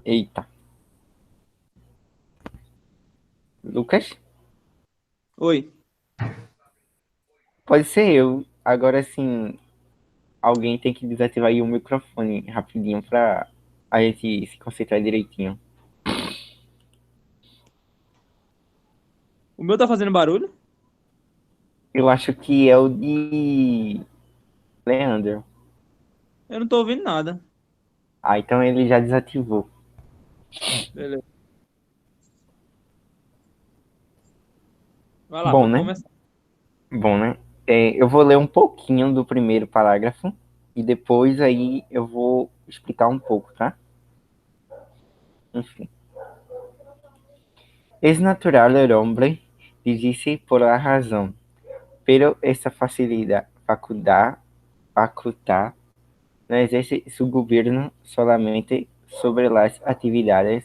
Eita. Lucas? Oi. Pode ser eu. Agora sim, alguém tem que desativar aí o microfone rapidinho pra a gente se concentrar direitinho. O meu tá fazendo barulho? Eu acho que é o de Leandro. Eu não tô ouvindo nada. Ah, então ele já desativou. Beleza. Vai lá, Bom, pode né? começar. Bom, né? Eu vou ler um pouquinho do primeiro parágrafo e depois aí eu vou explicar um pouco, tá? Enfim. Es natural el hombre dirigirse por la razón, pero esta facultad no ejerce su gobierno solamente sobre las actividades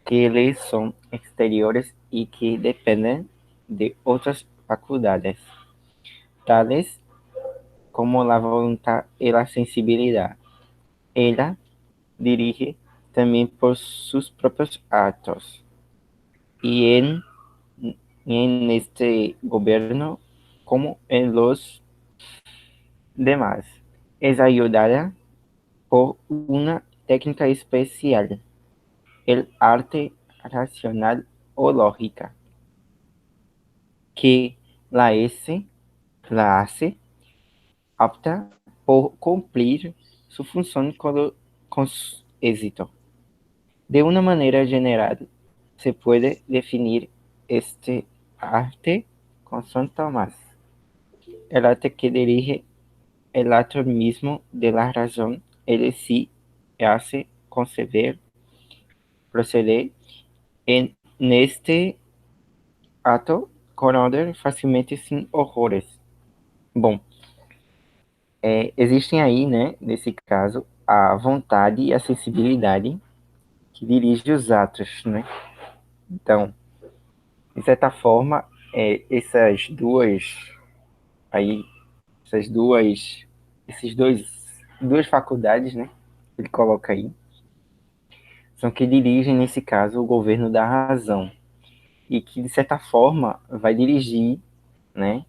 que le son exteriores y que dependen de otras facultades, tales como la voluntad y la sensibilidad. Ella dirige también por sus propios actos y en este gobierno, como en los demás, es ayudada por una técnica especial, el arte racional o lógica, que la hace apta por cumplir su función con éxito. De una manera general, se puede definir este arte con Santo Tomás, el arte que dirige el acto mismo de la razón, es decir, hace conceber, proceder en este acto con orden facilmente sin horrores. Bom, existem aí, né, nesse caso, a vontade e a sensibilidade que dirige os atos, né? Então, de certa forma, essas aí, essas duas faculdades, né? Ele coloca aí, são que dirigem, nesse caso, o governo da razão e que, de certa forma, vai dirigir, né?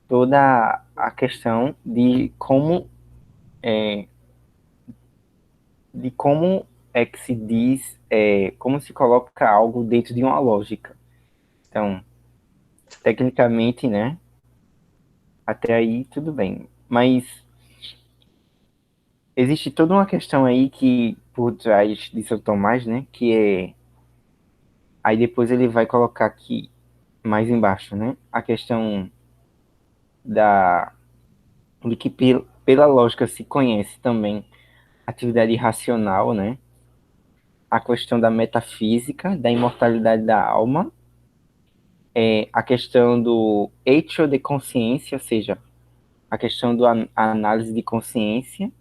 Toda a questão de como é que se diz, como se coloca algo dentro de uma lógica. Então, tecnicamente, né? Até aí tudo bem. Mas existe toda uma questão aí que por trás de São Tomás, né? Que é. Aí depois ele vai colocar aqui mais embaixo, né? A questão da de que pela lógica se conhece também atividade racional, né? A questão da metafísica, da imortalidade da alma, a questão do hecho de consciência, ou seja, a questão da análise de consciência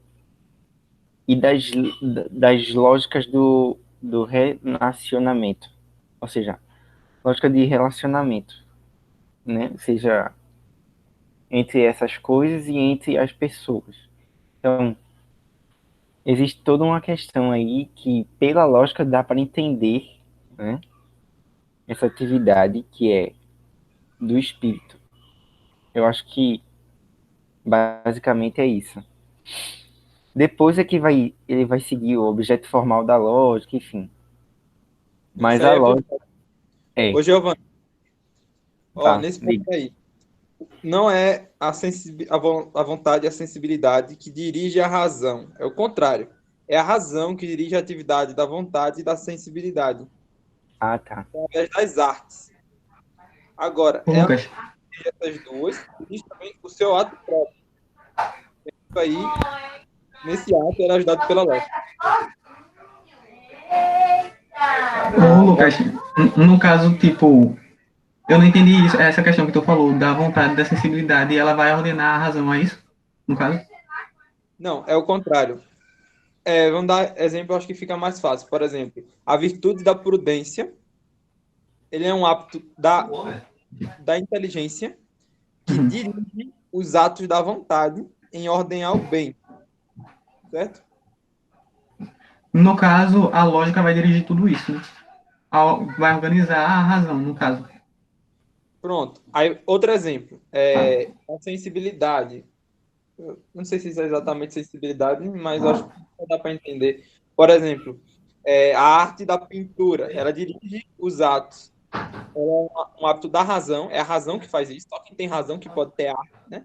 e das lógicas do relacionamento, ou seja, lógica de relacionamento, né? Ou seja, entre essas coisas e entre as pessoas. Então, existe toda uma questão aí que, pela lógica, dá para entender, né? Essa atividade que é do espírito. Eu acho que basicamente é isso. Depois é que ele vai seguir o objeto formal da lógica, enfim. Isso Mas aí a é lógica verdade. é, Ô, Giovanni, ó, tá, nesse ponto diga. aí, não é a vontade e a sensibilidade que dirige a razão. É o contrário. É a razão que dirige a atividade da vontade e da sensibilidade, Ah, tá. através das artes. Agora, Ô, ela Lucas, dirige essas duas e diz também o seu ato próprio. Isso aí, nesse ato, era ajudado pela lógica. ô, Lucas, no caso, tipo, eu não entendi isso, essa questão que tu falou, da vontade, da sensibilidade, ela vai ordenar a razão, é isso? No caso? Não, é o contrário. Vamos dar exemplo, acho que fica mais fácil. Por exemplo, a virtude da prudência, ele é um hábito da inteligência que Uhum. dirige os atos da vontade em ordem ao bem, certo? No caso, a lógica vai dirigir tudo isso, né? Vai organizar a razão, no caso. Pronto. Aí, outro exemplo. A sensibilidade. Eu não sei se isso é exatamente sensibilidade, mas eu acho que dá para entender. Por exemplo, a arte da pintura, ela dirige os atos. Ela é um hábito da razão, é a razão que faz isso. Só quem tem razão que pode ter arte, né?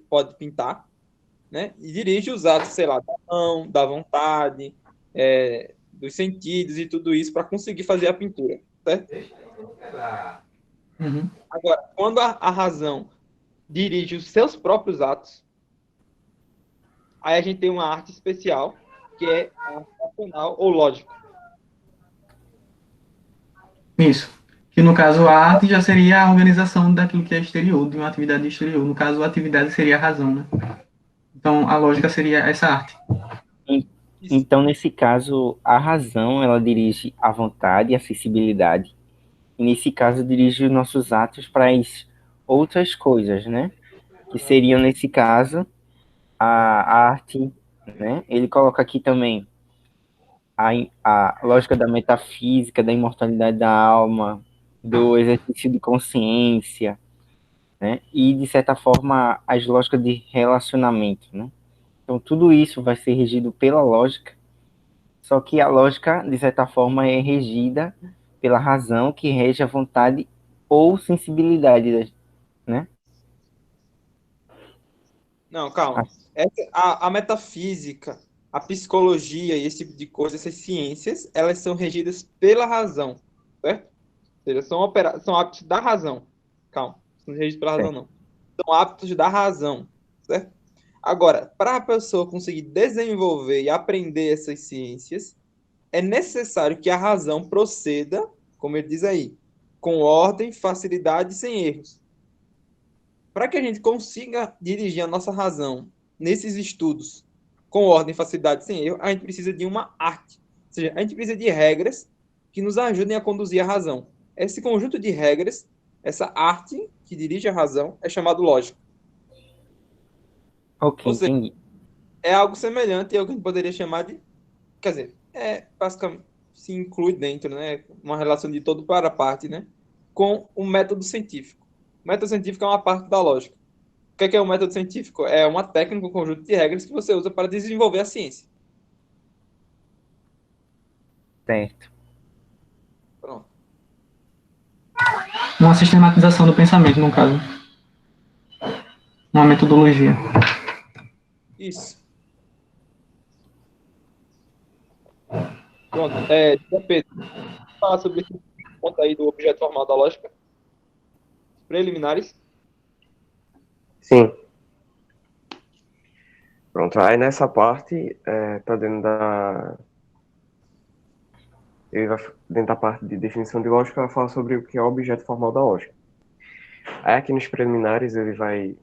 Pode pintar, né? E dirige os atos, sei lá, da mão, da vontade, dos sentidos e tudo isso para conseguir fazer a pintura, certo? Uhum. Agora, quando a razão dirige os seus próprios atos, aí a gente tem uma arte especial, que é a arte racional ou lógica. Isso. Que no caso a arte já seria a organização daquilo que é exterior, de uma atividade exterior. No caso, a atividade seria a razão, né? Então, a lógica seria essa arte. En- Isso. Então, nesse caso, a razão, ela dirige a vontade e a sensibilidade. E nesse caso, dirige os nossos atos para as outras coisas, né? Que seriam, nesse caso, a arte, né? Ele coloca aqui também a lógica da metafísica, da imortalidade da alma, do exercício de consciência, né? E, de certa forma, as lógicas de relacionamento, né? Então, tudo isso vai ser regido pela lógica, só que a lógica, de certa forma, é regida pela razão que rege a vontade ou sensibilidade, né? Não, calma. A metafísica, a psicologia e esse tipo de coisa, essas ciências, elas são regidas pela razão, certo? Ou seja, são hábitos da razão. Calma, não são regidos pela razão, Certo. não. São hábitos da razão, certo? Agora, para a pessoa conseguir desenvolver e aprender essas ciências, é necessário que a razão proceda, como ele diz aí, com ordem, facilidade e sem erros. Para que a gente consiga dirigir a nossa razão nesses estudos com ordem, facilidade e sem erro, a gente precisa de uma arte. Ou seja, a gente precisa de regras que nos ajudem a conduzir a razão. Esse conjunto de regras, essa arte que dirige a razão, é chamado lógica. Ok, Ou seja, entendi. é algo semelhante ao que a gente poderia chamar de. Quer dizer, basicamente se inclui dentro, né? Uma relação de todo para parte, né? Com o método científico. O método científico é uma parte da lógica. O que é o método científico? É uma técnica, um conjunto de regras que você usa para desenvolver a ciência. Certo. Pronto. Uma sistematização do pensamento, no caso. Uma metodologia. Isso. Pronto. Pedro, falar sobre esse ponto aí do objeto formal da lógica. Preliminares. Sim, pronto. Aí nessa parte, tá dentro da. Ele vai, dentro da parte de definição de lógica, vai falar sobre o que é o objeto formal da lógica. Aí aqui nos preliminares, ele vai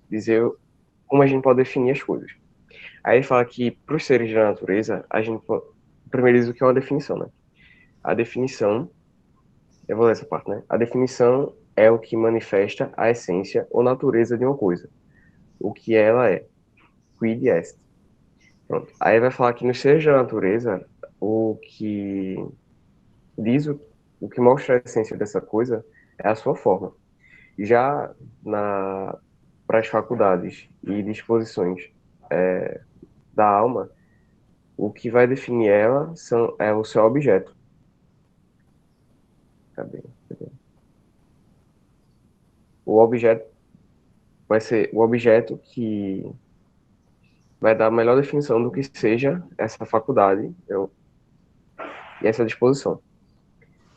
dizer como a gente pode definir as coisas. Aí ele fala que, para os seres da natureza, a gente pode. Primeiro diz o que é uma definição, né? A definição. Eu vou ler essa parte, né? A definição é o que manifesta a essência ou natureza de uma coisa. O que ela é. Quid est. Pronto. Aí vai falar que nos seres da natureza, o que diz o que mostra a essência dessa coisa é a sua forma. Já para as faculdades e disposições da alma, o que vai definir ela é o seu objeto. Cadê? O objeto vai ser o objeto que vai dar a melhor definição do que seja essa faculdade e essa disposição.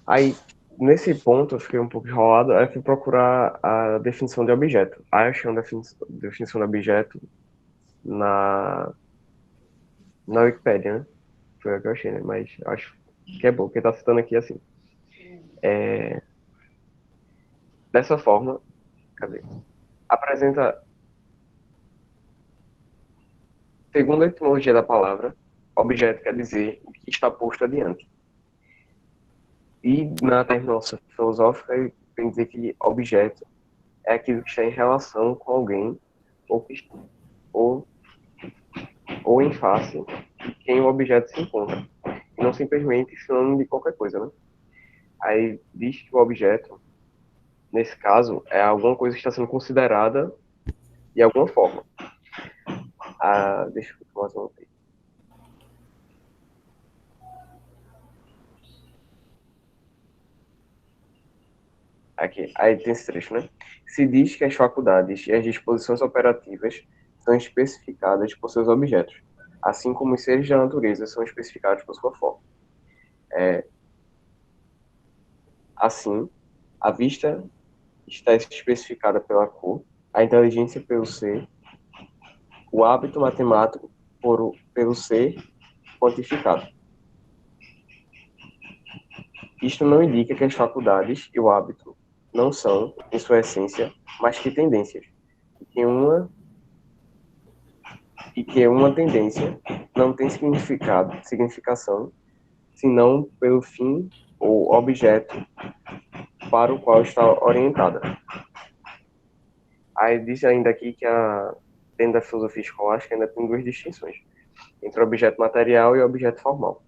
Aí, nesse ponto, eu fiquei um pouco enrolado, aí eu fui procurar a definição de objeto. Aí eu achei uma definição de objeto na Wikipédia, né? Foi o que eu achei, né? Mas acho que é bom, porque tá citando aqui assim. Dessa forma, cadê? Apresenta, segundo a etimologia da palavra, objeto quer dizer o que está posto adiante. E na terminologia filosófica, ele tem dizer que objeto é aquilo que está em relação com alguém ou, ou, ou em face em quem o objeto se encontra, e não simplesmente sinônimo de qualquer coisa, né? Aí diz que o objeto, nesse caso, é alguma coisa que está sendo considerada de alguma forma. Deixa eu ver mais uma vez. Aqui, aí tem esse trecho, né? Se diz que as faculdades e as disposições operativas são especificadas por seus objetos, assim como os seres da natureza são especificados por sua forma. Assim, a vista está especificada pela cor, a inteligência pelo ser, o hábito matemático pelo ser quantificado. Isto não indica que as faculdades e o hábito não são, em sua essência, mais que tendências, e que uma tendência não tem significação, senão pelo fim ou objeto para o qual está orientada. Aí diz ainda aqui que dentro da filosofia escolástica ainda tem duas distinções, entre objeto material e objeto formal.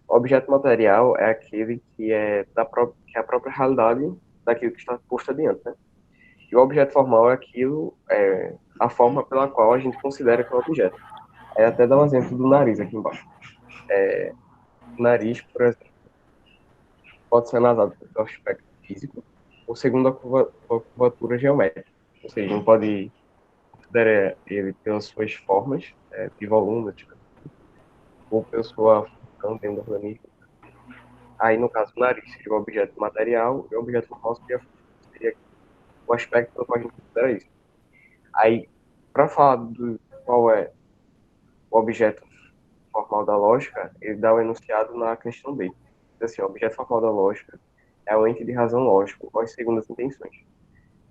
O objeto material é aquele que é que é a própria realidade daquilo que está posto adiante, né? E o objeto formal é a forma pela qual a gente considera que é o objeto. Aí até dá um exemplo do nariz aqui embaixo. O nariz, por exemplo, pode ser analisado pelo aspecto físico ou segundo a curvatura geométrica. Ou seja, não pode considerar ele pelas suas formas de volume, ou pela sua função dentro do organismo. Aí, no caso, o nariz seria o objeto material e o objeto formal seria o aspecto pelo qual a gente considera isso. Aí, para falar do qual é o objeto formal da lógica, ele dá o enunciado na questão B. Diz assim, o objeto formal da lógica é um ente de razão lógico, com as segundas intenções.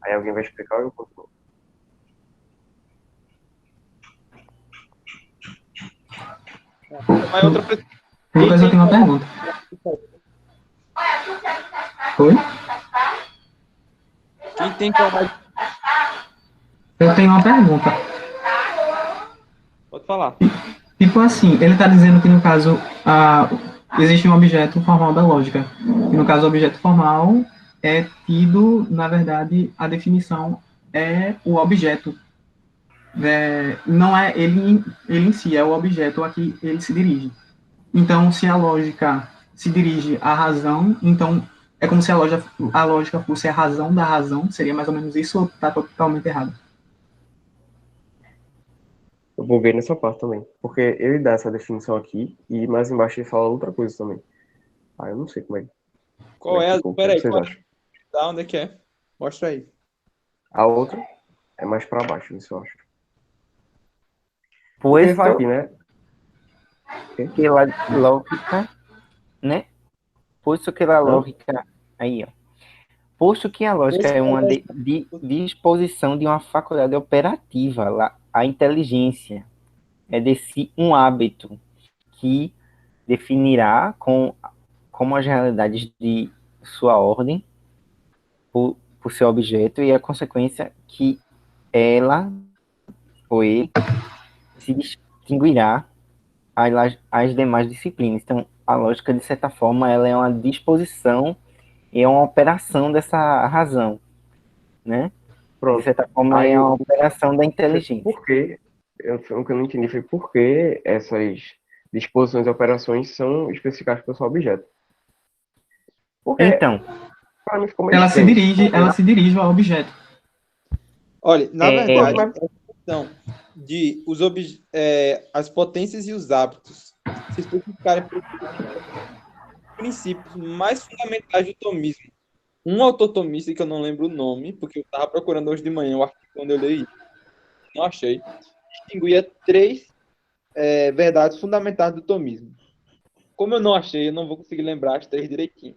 Aí alguém vai explicar ou eu continuo? Mas outra pessoa. Lucas, eu tenho uma pergunta. Oi? Quem tem coragem. Eu tenho uma pergunta. Pode falar. Tipo assim, ele está dizendo que no caso existe um objeto formal da lógica. E no caso, o objeto formal é tido, na verdade, a definição é o objeto. Não é ele em si, é o objeto a que ele se dirige. Então, se a lógica se dirige à razão, então é como se a lógica fosse a razão da razão. Seria mais ou menos isso ou está totalmente errado? Eu vou ver nessa parte também. Porque ele dá essa definição aqui e mais embaixo ele fala outra coisa também. Eu não sei como é. Qual é? Ficou. Peraí, O que vocês acham? onde é que é? Mostra aí. A outra é mais para baixo, isso eu acho. Porque ele fala aqui, né? Que la lógica, né? Posto que a lógica. Aí, ó. Posto que a lógica é uma disposição de uma faculdade operativa, a inteligência é de si um hábito que definirá como as realidades de sua ordem por seu objeto e a consequência que ela ou ele se distinguirá às demais disciplinas. Então, a lógica, de certa forma, ela é uma disposição e é uma operação dessa razão, né? De Pronto. certa forma, Aí, é uma operação da inteligência. por que, o que eu não entendi foi por que essas disposições e operações são especificadas pelo seu objeto. Porque, Então, para mim, ficou meio estranho. Ela se dirige ao objeto. Olha, na verdade, mas- a questão de as potências e os hábitos se especificarem por princípios mais fundamentais do tomismo. Um autor tomista, que eu não lembro o nome, porque eu estava procurando hoje de manhã o artigo quando eu li, não achei, distinguia três verdades fundamentais do tomismo. Como eu não achei, eu não vou conseguir lembrar as três direitinho.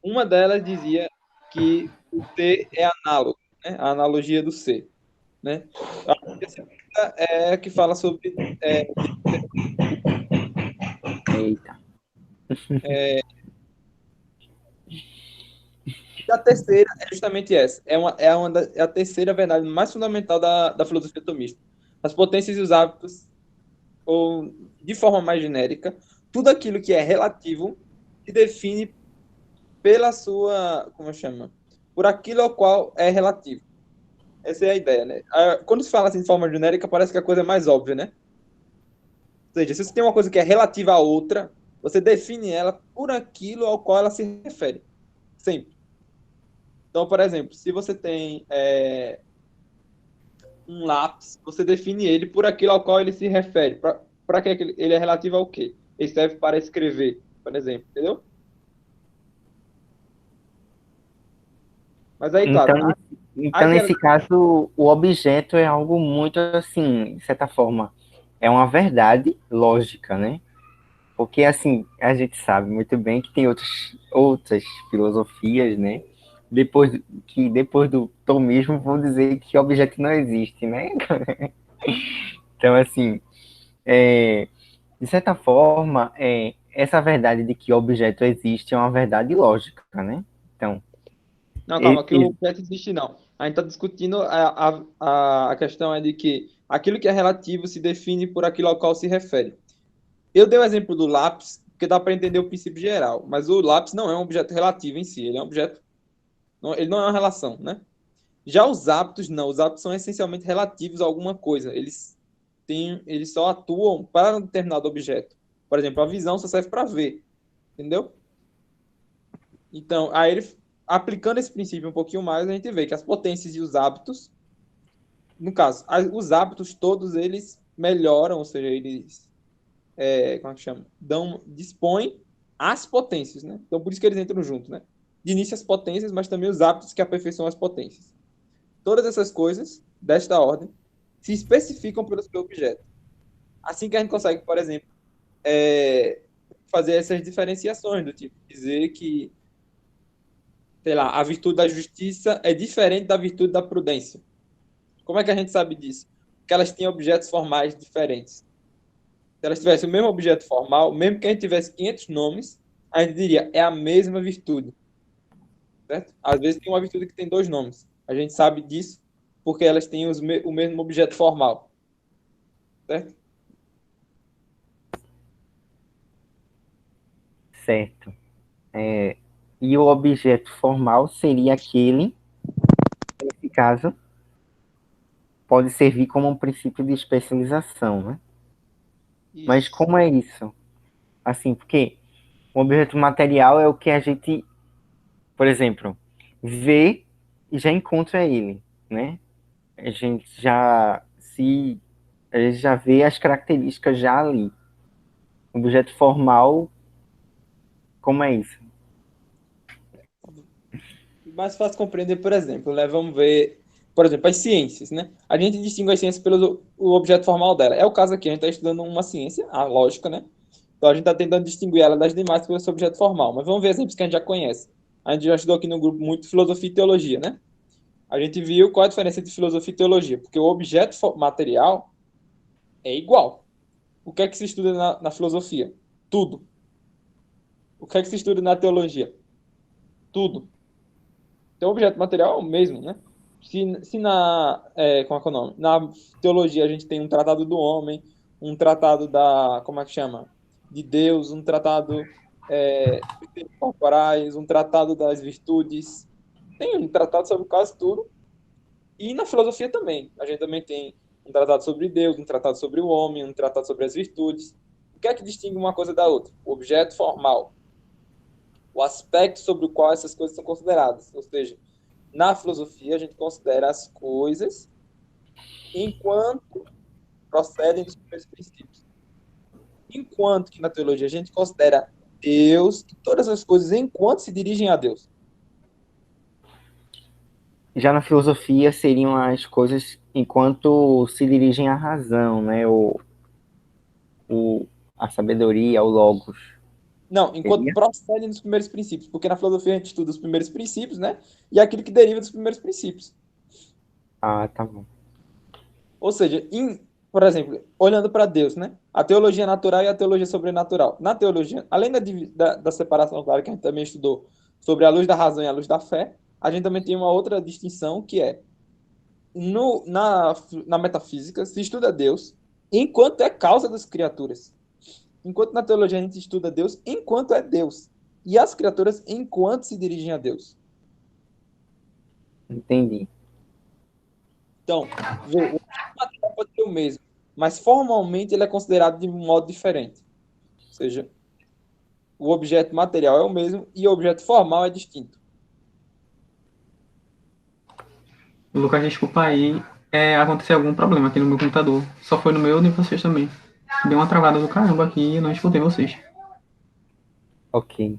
Uma delas dizia que o ser é análogo, né? A analogia do ser, né? A segunda é a que fala sobre eita. E a terceira é justamente essa. É a terceira verdade mais fundamental da filosofia tomista. As potências e os hábitos ou de forma mais genérica, tudo aquilo que é relativo se define pela sua, como chama? Por aquilo ao qual é relativo. Essa é a ideia, né? Quando se fala assim de forma genérica, parece que a coisa é mais óbvia, né? Ou seja, se você tem uma coisa que é relativa à outra, você define ela por aquilo ao qual ela se refere. Sempre. Então, por exemplo, se você tem um lápis, você define ele por aquilo ao qual ele se refere. Para que ele é relativo ao quê? Ele serve para escrever, por exemplo, entendeu? Mas aí, Então, claro, então, as nesse caso, o objeto é algo muito assim, de certa forma, é uma verdade lógica, né? Porque, assim, a gente sabe muito bem que tem outras filosofias, né? Depois do tomismo vão dizer que objeto não existe, né? Então, assim, de certa forma, essa verdade de que objeto existe é uma verdade lógica, né? Então, Não, e- calma, que o e- objeto existe, não. A gente está discutindo, a questão é de que aquilo que é relativo se define por aquilo ao qual se refere. Eu dei o exemplo do lápis, porque dá para entender o princípio geral, mas o lápis não é um objeto relativo em si, ele é um objeto, ele não é uma relação, né? Já os hábitos, não, os hábitos são essencialmente relativos a alguma coisa, eles só atuam para um determinado objeto. Por exemplo, a visão só serve para ver, entendeu? Então, aí aplicando esse princípio um pouquinho mais, a gente vê que as potências e os hábitos, no caso, os hábitos todos eles melhoram, ou seja, eles, como é que chama? Dispõem as potências, né? Então, por isso que eles entram juntos, né? De início as potências, mas também os hábitos que aperfeiçoam as potências. Todas essas coisas, desta ordem, se especificam pelo seu objeto. Assim que a gente consegue, por exemplo, fazer essas diferenciações, do tipo, dizer que, sei lá, a virtude da justiça é diferente da virtude da prudência. Como é que a gente sabe disso? Porque elas têm objetos formais diferentes. Se elas tivessem o mesmo objeto formal, mesmo que a gente tivesse 500 nomes, a gente diria, é a mesma virtude. Certo? Às vezes tem uma virtude que tem dois nomes. A gente sabe disso porque elas têm o mesmo objeto formal. Certo? certo. E o objeto formal seria aquele, nesse caso, pode servir como um princípio de especialização, né? Mas Isso. como é isso? Assim, porque o objeto material é o que a gente, por exemplo, vê e já encontra ele, né? A gente a gente já vê as características já ali. O objeto formal, como é isso? Mais fácil compreender, por exemplo, né? Vamos ver, por exemplo, as ciências, né? A gente distingue as ciências pelo o objeto formal dela. É o caso aqui, a gente está estudando uma ciência, a lógica, né? Então a gente está tentando distinguir ela das demais pelo seu objeto formal. Mas vamos ver exemplos que a gente já conhece. A gente já estudou aqui no grupo muito filosofia e teologia, né? A gente viu qual é a diferença entre filosofia e teologia, porque o objeto material é igual. O que é que se estuda na filosofia? Tudo. O que é que se estuda na teologia? Tudo. Então, o objeto material é o mesmo, né? Se como é que é o nome? Na teologia a gente tem um tratado do homem, um tratado como é que chama? De Deus, um tratado dos termos corporais, um tratado das virtudes. Tem um tratado sobre quase tudo. E na filosofia também. A gente também tem um tratado sobre Deus, um tratado sobre o homem, um tratado sobre as virtudes. O que é que distingue uma coisa da outra? O objeto formal, o aspecto sobre o qual essas coisas são consideradas. Ou seja, na filosofia a gente considera as coisas enquanto procedem dos primeiros princípios. Enquanto que na teologia a gente considera Deus e todas as coisas enquanto se dirigem a Deus. Já na filosofia seriam as coisas enquanto se dirigem à razão, né? O, a sabedoria, o logos. Não, enquanto Seria? procedem dos primeiros princípios, porque na filosofia a gente estuda os primeiros princípios, né? E aquilo que deriva dos primeiros princípios. Ah, tá bom. Ou seja, por exemplo, olhando para Deus, né? A teologia natural e a teologia sobrenatural. Na teologia, além da separação, claro, que a gente também estudou sobre a luz da razão e a luz da fé, a gente também tem uma outra distinção que é na metafísica se estuda Deus enquanto é causa das criaturas. Enquanto na teologia a gente estuda Deus enquanto é Deus. E as criaturas enquanto se dirigem a Deus. Entendi. Então, vê, o objeto material pode ser o mesmo, mas formalmente ele é considerado de um modo diferente. Ou seja, o objeto material é o mesmo e o objeto formal é distinto. Lucas, desculpa aí. Aconteceu algum problema aqui no meu computador. Só foi no meu e vocês também. Deu uma travada do caramba aqui e eu não escutei vocês. Ok.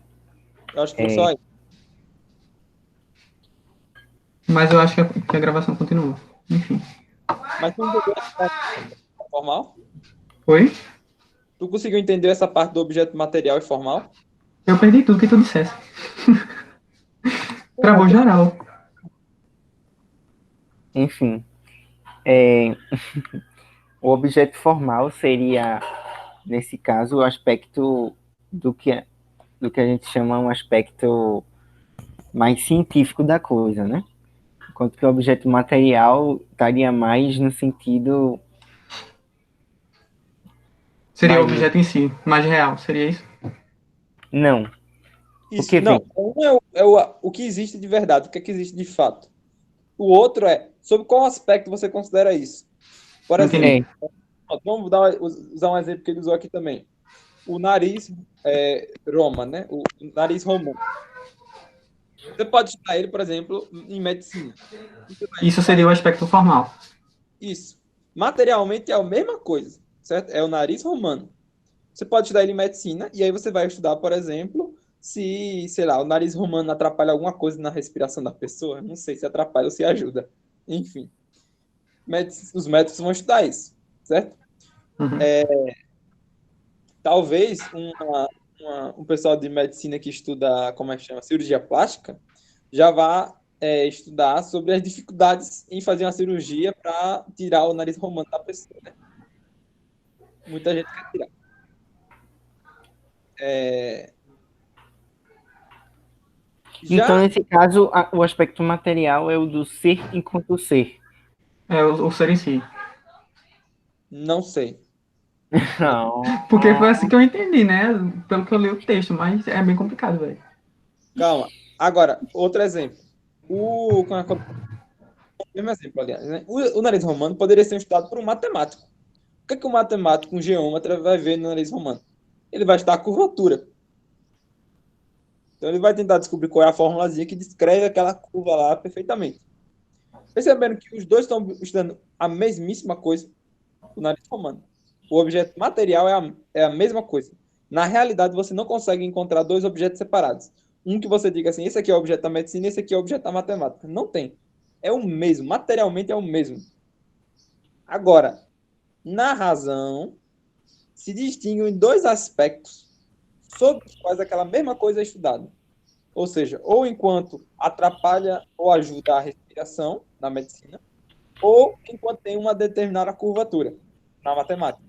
Eu acho que foi só isso. Mas eu acho que a gravação continua. Enfim. Mas tu entendeu essa parte formal? Oi? Tu conseguiu entender essa parte do objeto material e formal? Eu perdi tudo que tu dissesse. Travou geral. Enfim, o objeto formal seria, nesse caso, o aspecto do que, do que a gente chama um aspecto mais científico da coisa, né? Enquanto que o objeto material estaria mais no sentido Seria o mais... objeto em si, mais real. Seria isso? Não, Isso, porque não. vem, Um é o que existe de verdade, o que é que existe de fato. O outro é sobre qual aspecto você considera isso. Por exemplo, Entendi. vamos usar um exemplo que ele usou aqui também. O nariz Roma, né? O nariz romano. Você pode estudar ele, por exemplo, em medicina. Você vai Isso estudar seria o aspecto formal. isso. Materialmente é a mesma coisa, certo? É o nariz romano. Você pode estudar ele em medicina, e aí você vai estudar, por exemplo, se, sei lá, o nariz romano atrapalha alguma coisa na respiração da pessoa. Não sei se atrapalha ou se ajuda. Enfim, os médicos vão estudar isso, certo? Uhum. Talvez um pessoal de medicina que estuda, como é que chama, cirurgia plástica, já vá estudar sobre as dificuldades em fazer uma cirurgia para tirar o nariz romano da pessoa, né? Muita gente quer tirar. então, Já nesse caso, o aspecto material é o do ser enquanto ser. O ser em si. não sei. Não. Porque foi assim que eu entendi, né? Pelo que eu li o texto, mas é bem complicado, velho. Calma. Agora, outro exemplo. O mesmo exemplo, aliás, né? O nariz romano poderia ser estudado por um matemático. O que é que um matemático, um geômetra, vai ver no nariz romano? Ele vai estudar a curvatura. Então ele vai tentar descobrir qual é a formulazinha que descreve aquela curva lá perfeitamente. Percebendo que os dois estão estudando a mesmíssima coisa, o nariz romano. O objeto material é a mesma coisa. Na realidade, você não consegue encontrar dois objetos separados. Um que você diga assim, esse aqui é o objeto da medicina, esse aqui é o objeto da matemática. Não tem. É o mesmo, materialmente é o mesmo. Agora, na razão, se distinguem dois aspectos sobre os quais aquela mesma coisa é estudada. Ou seja, ou enquanto atrapalha ou ajuda a respiração na medicina, ou enquanto tem uma determinada curvatura na matemática.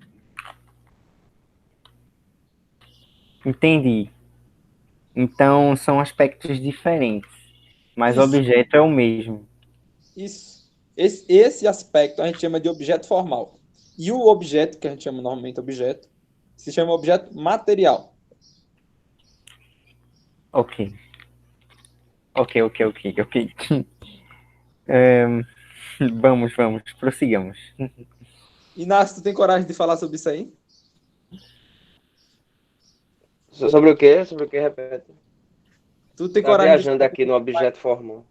Entendi. Então, são aspectos diferentes, mas o Isso, objeto é o mesmo. isso. Esse aspecto a gente chama de objeto formal. E o objeto, que a gente chama normalmente objeto, se chama objeto material. Ok. Ok. É, vamos, prossigamos. Inácio, tu tem coragem de falar sobre isso aí? Sobre o quê? Sobre o que? Repete. Tu tem Tá coragem de viajando aqui no objeto formal.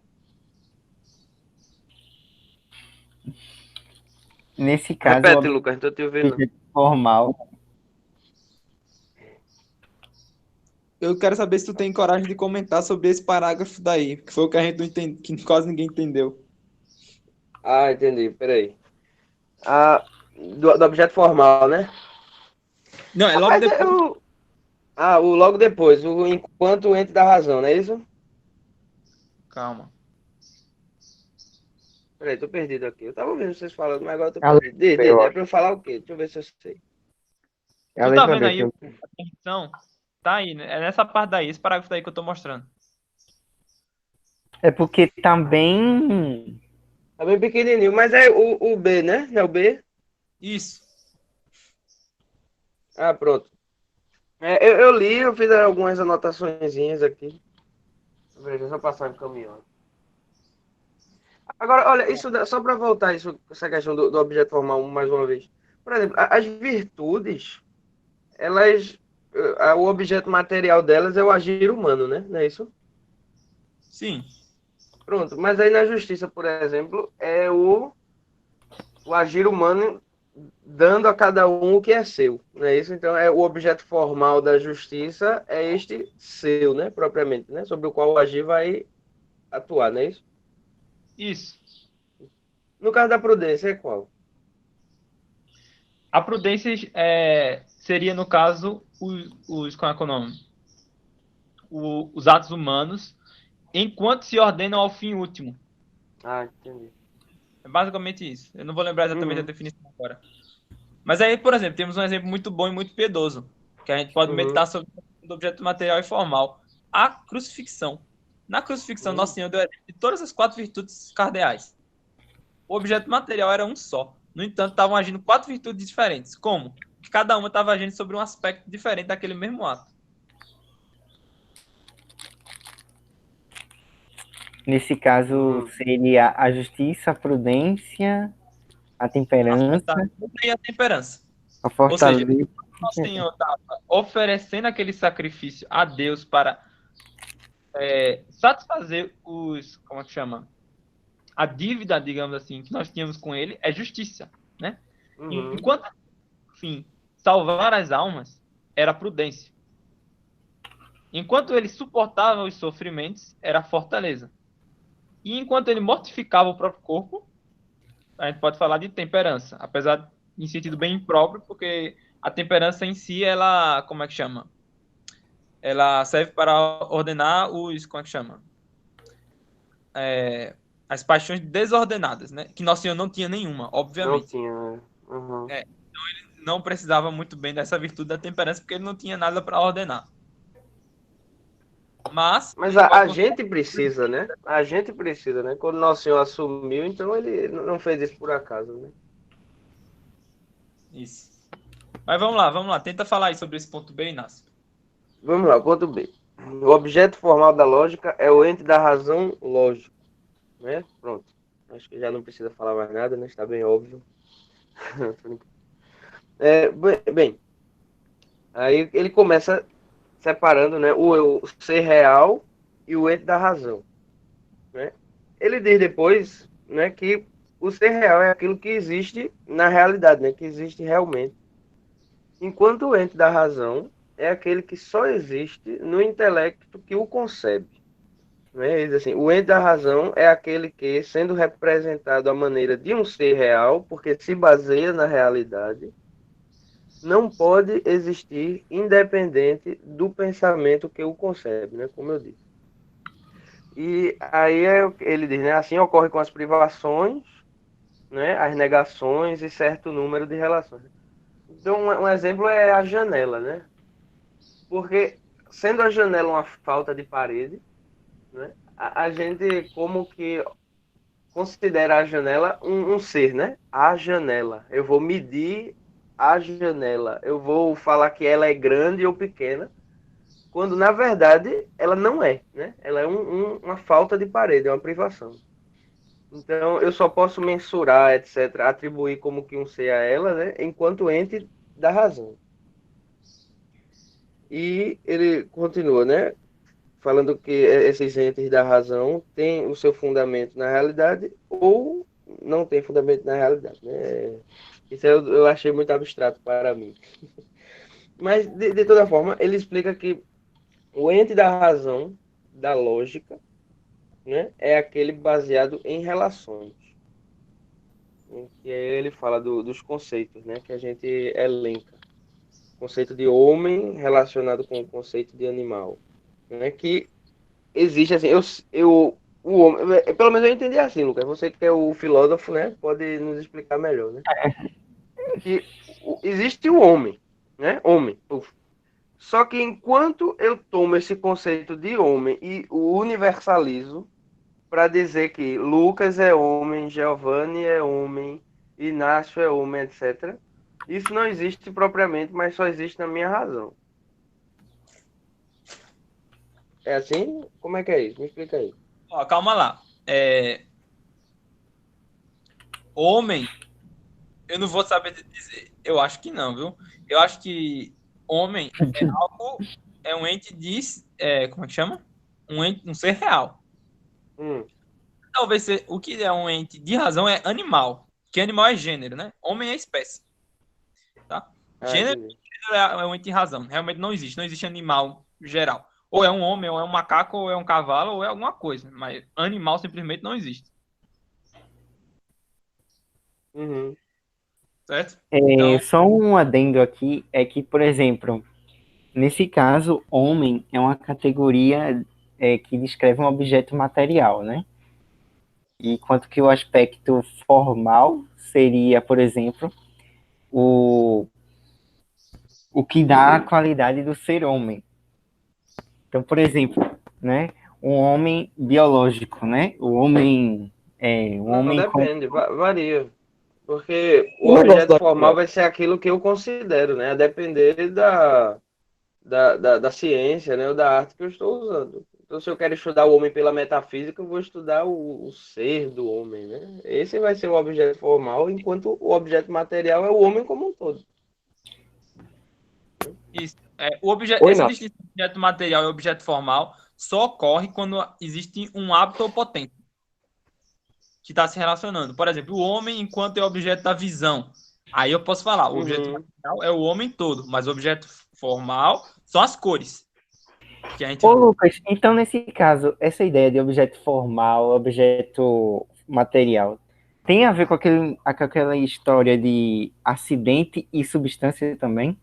Nesse caso, Repete, o Lucas, não tô te ouvindo. objeto formal, Eu quero saber se tu tem coragem de comentar sobre esse parágrafo daí, que foi o que a gente não entende, que quase ninguém entendeu. Ah, entendi, peraí. Do objeto formal, né? Não, é logo Rapaz, depois. o logo depois, o enquanto ente da razão, não é isso? Calma. Peraí, tô perdido aqui. Eu tava ouvindo vocês falando, mas agora eu tô é a letra perdido. B, eu É acho. pra eu falar o quê? Deixa eu ver se eu sei. É a Tu tá letra vendo B. aí a definição? Tá aí, né? É nessa parte daí, esse parágrafo daí que eu tô mostrando. É porque também. Tá bem pequenininho, mas é o B, né? É o B? Isso. Ah, pronto. Eu li, eu fiz algumas anotaçõezinhas aqui. Deixa eu só passar em caminhão. Agora, olha, só para voltar essa questão do objeto formal mais uma vez. Por exemplo, as virtudes, elas, o objeto material delas é o agir humano, né? Não é isso? Sim. Pronto. Mas aí na justiça, por exemplo, é o agir humano dando a cada um o que é seu, não é isso? Então, o objeto formal da justiça é este seu, né, propriamente, né, sobre o qual o agir vai atuar, não é isso? Isso. No caso da prudência, é qual? A prudência seria, no caso, como é que é o nome? Os atos humanos, enquanto se ordenam ao fim último. Ah, entendi. É basicamente isso. Eu não vou lembrar exatamente a Uhum, definição agora. Mas aí, por exemplo, temos um exemplo muito bom e muito piedoso, que a gente pode uhum, meditar sobre o objeto material e formal. A crucifixão. Na crucifixão, uhum. Nosso Senhor deu exemplo de todas as 4 virtudes cardeais. O objeto material era um só. No entanto, estavam agindo 4 virtudes diferentes. Como? Que cada uma estava agindo sobre um aspecto diferente daquele mesmo ato. Nesse caso, Uhum. seria a justiça, a prudência, a A santidade temperança, e a temperança. a Ou seja, fortaleza. Nosso Senhor estava oferecendo aquele sacrifício a Deus para satisfazer como é que chama? A dívida, digamos assim, que nós tínhamos com ele é justiça, né? Uhum. Enquanto, enfim, salvar as almas era prudência. Enquanto ele suportava os sofrimentos, era fortaleza. E enquanto ele mortificava o próprio corpo, a gente pode falar de temperança, apesar em sentido bem impróprio, porque a temperança em si, ela, como é que chama? Ela serve para ordenar como é que chama? As paixões desordenadas, né? Que Nosso Senhor não tinha nenhuma, Não obviamente. tinha, né? Uhum. Não precisava muito bem dessa virtude da temperança, porque ele não tinha nada para ordenar. Mas a Mas gente pode a considerar gente precisa, né? A gente precisa, né? Quando Nosso Senhor assumiu, então ele não fez isso por acaso, né? isso. Mas vamos lá. Tenta falar aí sobre esse ponto B, Inácio. Vamos lá, ponto B. O objeto formal da lógica é o ente da razão lógica, né? Pronto. Acho que já não precisa falar mais nada, né? Está bem óbvio. Bem, aí ele começa separando, né, o ser real e o ente da razão, né? Ele diz depois, né, que o ser real é aquilo que existe na realidade, né, que existe realmente, enquanto o ente da razão é aquele que só existe no intelecto que o concebe. Né? Ele diz assim, o ente da razão é aquele que, sendo representado à maneira de um ser real, porque se baseia na realidade, não pode existir independente do pensamento que o concebe, né? Como eu disse. E aí ele diz, né? Assim ocorre com as privações, né? As negações e certo número de relações. Então, um exemplo é a janela, né? Porque, sendo a janela uma falta de parede, né? A gente como que considera a janela um ser, né? A janela. Eu vou medir a janela. Eu vou falar que ela é grande ou pequena, quando na verdade ela não é, né? Ela é uma falta de parede, é uma privação. Então eu só posso mensurar, etc., atribuir como que um ser a ela, né? Enquanto ente da razão. E ele continua, né? Falando que esses entes da razão têm o seu fundamento na realidade ou não tem fundamento na realidade, né? Isso eu achei muito abstrato para mim. Mas, de toda forma, ele explica que o ente da razão, da lógica, né, é aquele baseado em relações. E aí ele fala dos conceitos, né, que a gente elenca. O conceito de homem relacionado com o conceito de animal. Né, que existe assim, o homem, pelo menos eu entendi assim, Lucas. Você que é o filósofo, né, pode nos explicar melhor, né? Que existe o homem, né? Homem. Só que enquanto eu tomo esse conceito de homem e o universalizo para dizer que Lucas é homem, Giovanni é homem, Inácio é homem, etc., Isso não existe propriamente, mas só existe na minha razão. É assim? Como é que é isso? Me explica aí. Ó, calma lá. Homem, eu não vou saber dizer. Eu acho que não, viu? Eu acho que homem é um ente como é que chama? Um ser real. Hum. Talvez o que é um ente de razão é animal. Que animal é gênero, né? Homem é espécie, tá? Ah, Gênero entendi. é um ente de razão. Realmente não existe. Não existe animal geral. Ou é um homem, ou é um macaco, ou é um cavalo, ou é alguma coisa. Mas animal simplesmente não existe. Uhum. Certo? É, Então, só um adendo aqui é que, por exemplo, nesse caso, homem é uma categoria que descreve um objeto material, né? Enquanto que o aspecto formal seria, por exemplo, o, o que dá a qualidade do ser homem. Então, por exemplo, né? Um homem biológico, né? Um Não, homem com depende, varia. Porque o O negócio objeto da formal vai ser aquilo que eu considero, né? A depender da ciência, né? Ou da arte que eu estou usando. Então, se eu quero estudar o homem pela metafísica, eu vou estudar o ser do homem, né? Esse vai ser o objeto formal, enquanto o objeto material é o homem como um todo. isso. Oi, Essa Inácio. distinção de objeto material e objeto formal só ocorre quando existe um hábito ou potência que está se relacionando. Por exemplo, o homem enquanto é objeto da visão. Aí eu posso falar, o objeto Uhum. material é o homem todo, mas o objeto formal são as cores que a gente Ô, vê. Lucas, então nesse caso, essa ideia de objeto formal, objeto material, tem a ver com aquela história de acidente e substância também?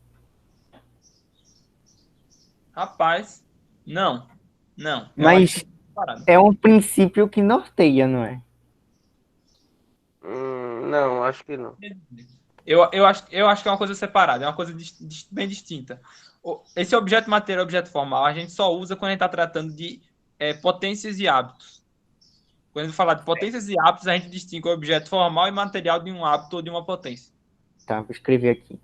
Rapaz, não, não. Eu acho que Mas é separado. é um princípio que norteia, não é? Não, acho que não. Eu acho que é uma coisa separada, é uma coisa bem distinta. Esse objeto material, objeto formal, a gente só usa quando a gente está tratando de potências e hábitos. Quando a gente falar de potências e hábitos, a gente distingue o objeto formal e material de um hábito ou de uma potência. Tá, vou escrever aqui.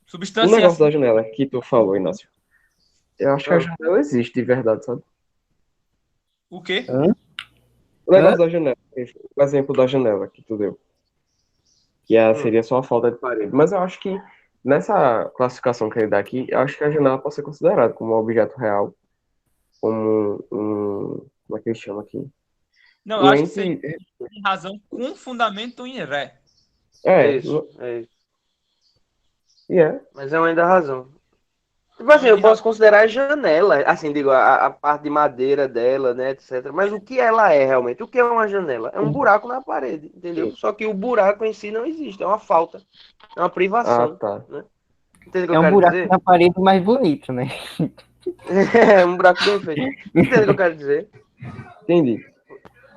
O Substância negócio assim, da janela que tu falou, Inácio. Eu acho que a Ah, janela existe de verdade, sabe? o quê? Hã? O Hã? negócio da janela, o exemplo da janela que tu deu, hum. seria só a falta de parede. Mas eu acho que nessa classificação que ele dá aqui, eu acho que a janela pode ser considerada como um objeto real, como como é que ele chama aqui? Não, eu Um acho que seria ente. em razão com fundamento em ré. É É, isso, é isso. e é. Mas é uma ainda razão. Tipo É um assim, eu de posso razão. considerar a janela, assim, digo, a parte de madeira dela, né, etc. Mas o que ela é realmente? O que é uma janela? É um buraco na parede, entendeu? Só que o buraco em si não existe, é uma falta, é uma Ah, privação, tá. né? Entende o que É eu um quero buraco dizer? na parede mais bonito, né? É um buraco bem feito. Entende o que eu quero dizer? Entendi.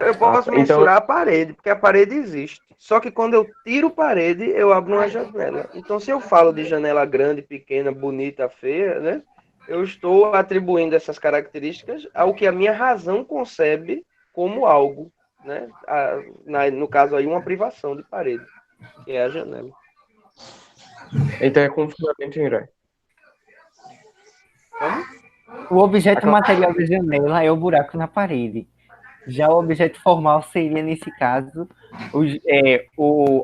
Eu Ah, posso tá. Então, mensurar a parede, porque a parede existe. Só que quando eu tiro parede, eu abro uma janela. Então, se eu falo de janela grande, pequena, bonita, feia, né? Eu estou atribuindo essas características ao que a minha razão concebe como algo, né? No caso aí, uma privação de parede, que é a janela. então é com fundamento em ré. Como? O objeto Aquela- material da janela é o buraco na parede. Já o objeto formal seria, nesse caso,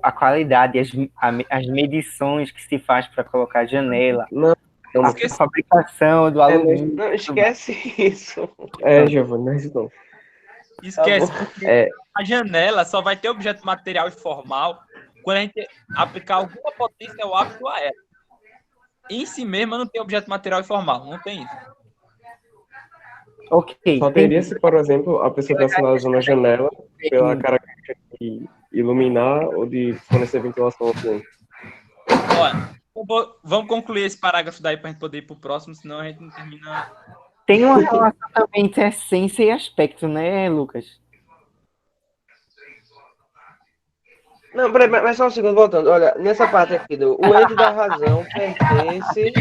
a qualidade, as medições que se faz para colocar a janela, Não, a não, Esqueci. fabricação do alumínio. Não, esquece isso. Giovanni, não é isso não. Tá bom. Esquece, porque É, a janela só vai ter objeto material e formal quando a gente aplicar alguma potência ao hábito a ela. Em si mesma não tem objeto material e formal, não tem isso. Ok, só teria entendi. se, por exemplo, a pessoa tivesse usando a janela pela característica de iluminar ou de fornecer ventilação ao ambiente. Olha, vamos concluir esse parágrafo daí para a gente poder ir para o próximo, senão a gente não termina. Tem uma relação também entre essência e aspecto, né, Lucas? Não, peraí, mas só um segundo, voltando. Olha, nessa parte aqui o ente da razão pertence.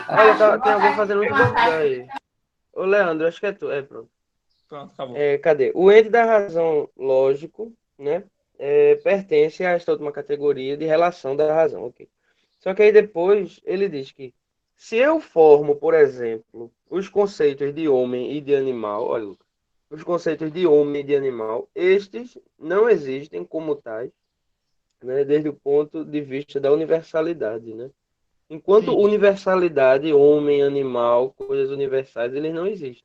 Olha, tem alguém fazendo muito barulho aí. Ô, Leandro, acho que é tu. É, pronto. Pronto, acabou. Cadê? O ente da razão lógico, né? pertence a esta última categoria de relação da razão, ok? Só que aí depois ele diz que se eu formo, por exemplo, os conceitos de homem e de animal, olha, Lucas, os conceitos de homem e de animal, estes não existem como tais, né, desde o ponto de vista da universalidade, né? Enquanto Sim. universalidade, homem, animal, coisas universais, eles não existem,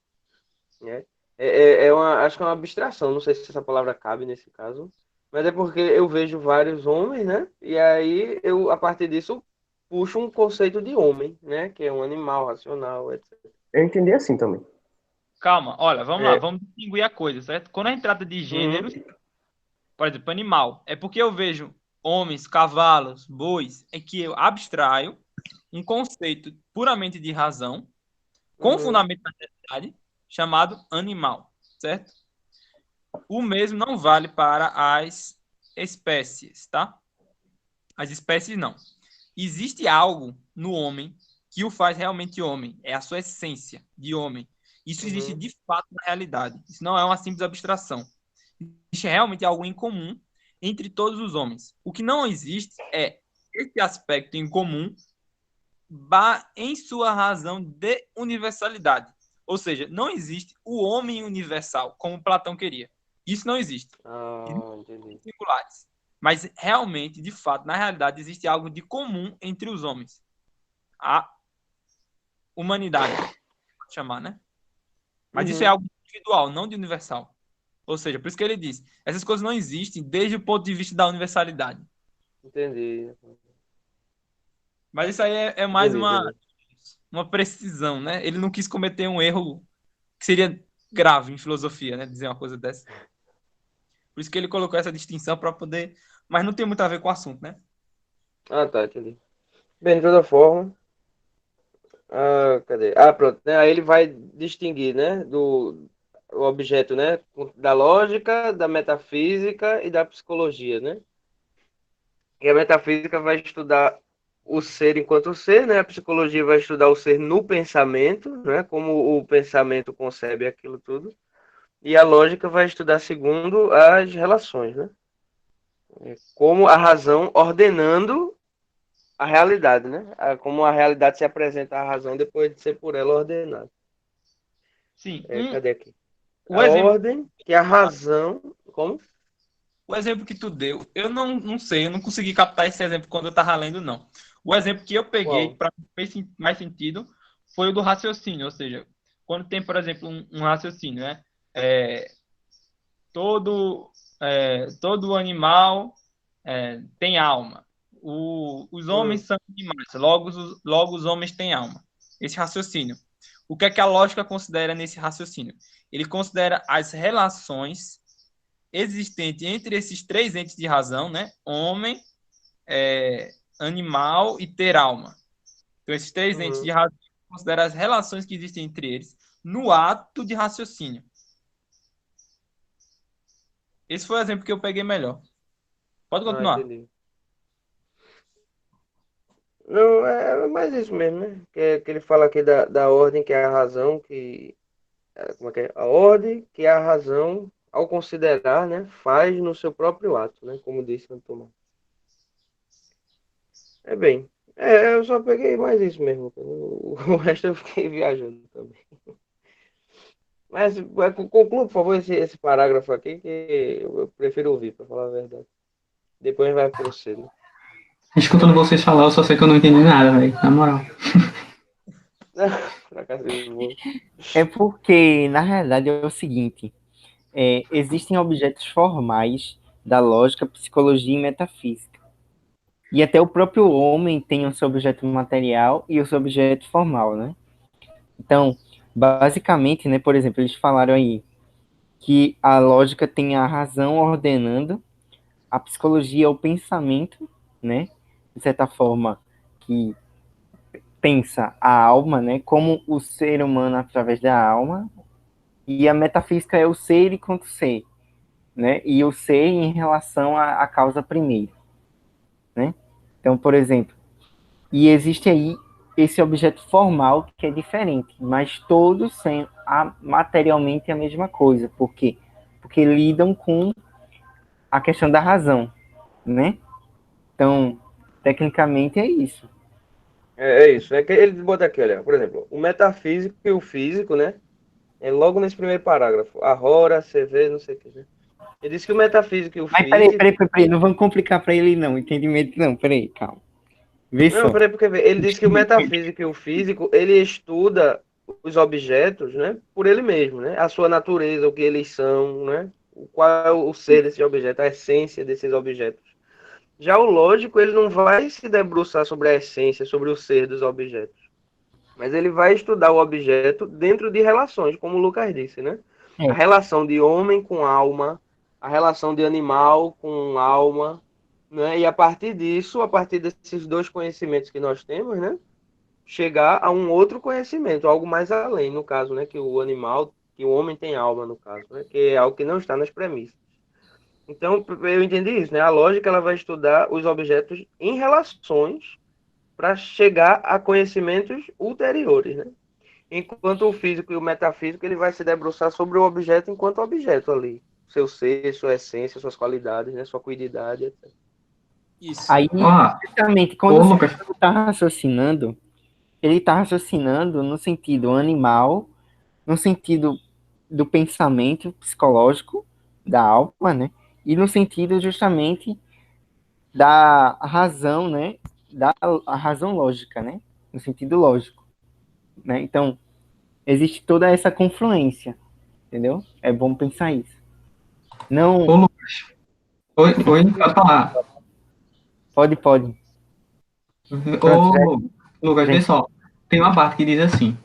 né? Acho que é uma abstração, não sei se essa palavra cabe nesse caso, mas é porque eu vejo vários homens, né? E aí eu, a partir disso, puxo um conceito de homem, né? Que é um animal racional, etc. Eu entendi assim também. Calma, olha, vamos lá, É. vamos distinguir a coisa, certo? Quando a gente trata de Uhum, gêneros, por exemplo, animal, é porque eu vejo homens, cavalos, bois, é que eu abstraio um conceito puramente de razão, com uhum, fundamento na realidade, chamado animal, certo? O mesmo não vale para as espécies, tá? As espécies não. Existe algo no homem que o faz realmente homem, é a sua essência de homem. Isso existe uhum, de fato na realidade. Isso não é uma simples abstração. Existe realmente algo em comum entre todos os homens. O que não existe é esse aspecto em comum em sua razão de universalidade. Ou seja, não existe o homem universal, como Platão queria. Isso não existe. entendi. Singulares. Mas realmente, de fato, na realidade, existe algo de comum entre os homens. A humanidade, pode chamar, né? Mas isso é Uhum, algo individual, não de universal. Ou seja, por isso que ele diz, essas coisas não existem desde o ponto de vista da universalidade. entendi. Mas isso aí é mais Entendi, entendi. uma precisão, né? Ele não quis cometer um erro que seria grave em filosofia, né? Dizer uma coisa dessa. Por isso que ele colocou essa distinção para poder. Mas não tem muito a ver com o assunto, né? Ah, tá, entendi. Bem, de toda forma, cadê? Ah, pronto, né? Aí ele vai distinguir, né, do o objeto, né, da lógica, da metafísica e da psicologia, né? E a metafísica vai estudar o ser enquanto ser, né? A psicologia vai estudar o ser no pensamento, né? Como o pensamento concebe aquilo tudo. E a lógica vai estudar segundo as relações, né? Como a razão ordenando a realidade, né? Como a realidade se apresenta à razão depois de ser por ela ordenada. Sim. Cadê aqui? O A exemplo ordem que a razão. Como? O exemplo que tu deu, eu não sei, eu não consegui captar esse exemplo quando eu estava lendo, não. O exemplo que eu peguei, Qual? para fez mais sentido, foi o do raciocínio, ou seja, quando tem, por exemplo, um raciocínio, né? É, todo, todo animal tem alma. Os homens Hum, são animais, logo os homens têm alma. Esse raciocínio. O que é que a lógica considera nesse raciocínio? Ele considera as relações existente entre esses três entes de razão, né? Homem, animal e ter alma. Então, esses três entes de uhum, razão consideram as relações que existem entre eles no ato de raciocínio. Esse foi o exemplo que eu peguei melhor. Pode continuar. entendi. Não, é mais isso mesmo, né? Que ele fala aqui da ordem, que é a razão, como é que é? A ordem que a razão, ao considerar, né, faz no seu próprio ato, né? Como disse Santo Tomás. É bem. Eu só peguei mais isso mesmo. O resto eu fiquei viajando também. Mas conclua, por favor, esse parágrafo aqui, que eu prefiro ouvir, para falar a verdade. Depois vai pro C, né? Escutando vocês falar, eu só sei que eu não entendi nada, velho. Na moral. Por acaso eu vou. É porque, na realidade, é o seguinte: existem objetos formais da lógica, psicologia e metafísica. E até o próprio homem tem o seu objeto material e o seu objeto formal, né? Então, basicamente, né, por exemplo, eles falaram aí que a lógica tem a razão ordenando, a psicologia é o pensamento, né? De certa forma, que pensa a alma, né? Como o ser humano através da alma, e a metafísica é o ser enquanto ser, né? E o ser em relação à causa primeira, né? Então, por exemplo, e existe aí esse objeto formal que é diferente, mas todos são materialmente a mesma coisa. Por quê? Porque lidam com a questão da razão, né? Então, tecnicamente é isso. É isso. É que ele bota aqui, olha, por exemplo, o metafísico e o físico, né? É logo nesse primeiro parágrafo. Agora, você vê, não sei o que, né? Ele diz que o metafísico e o Mas físico. peraí, não vamos complicar para ele não, entendimento não, peraí, calma. Vê Não, só. peraí, porque ele diz que o metafísico e o físico, ele estuda os objetos, né? Por ele mesmo, né? A sua natureza, o que eles são, né? Qual é o ser desses objetos, a essência desses objetos. Já o lógico, ele não vai se debruçar sobre a essência, sobre o ser dos objetos. Mas ele vai estudar o objeto dentro de relações, como o Lucas disse, né? A É, relação de homem com alma, a relação de animal com alma, né? E a partir disso, a partir desses dois conhecimentos que nós temos, né? Chegar a um outro conhecimento, algo mais além, no caso, né? Que o animal, que o homem tem alma, no caso, né? Que é algo que não está nas premissas. Então, eu entendi isso, né? A lógica, ela vai estudar os objetos em relações para chegar a conhecimentos ulteriores, né? Enquanto o físico e o metafísico, ele vai se debruçar sobre o objeto enquanto objeto ali. Seu ser, sua essência, suas qualidades, né? Sua cuididade, etc. Isso. aí, Ó, justamente, ô, quando você Lucas, está raciocinando, ele está raciocinando no sentido animal, no sentido do pensamento psicológico da alma, né? E no sentido justamente da razão, né? Da a razão lógica, né? No sentido lógico, né? Então, existe toda essa confluência, entendeu? É bom pensar isso. ô, Não, Lucas, oi, oi, pode falar. pode. Pronto, já, Ô, Lucas, vê gente. só. Tem uma parte que diz assim: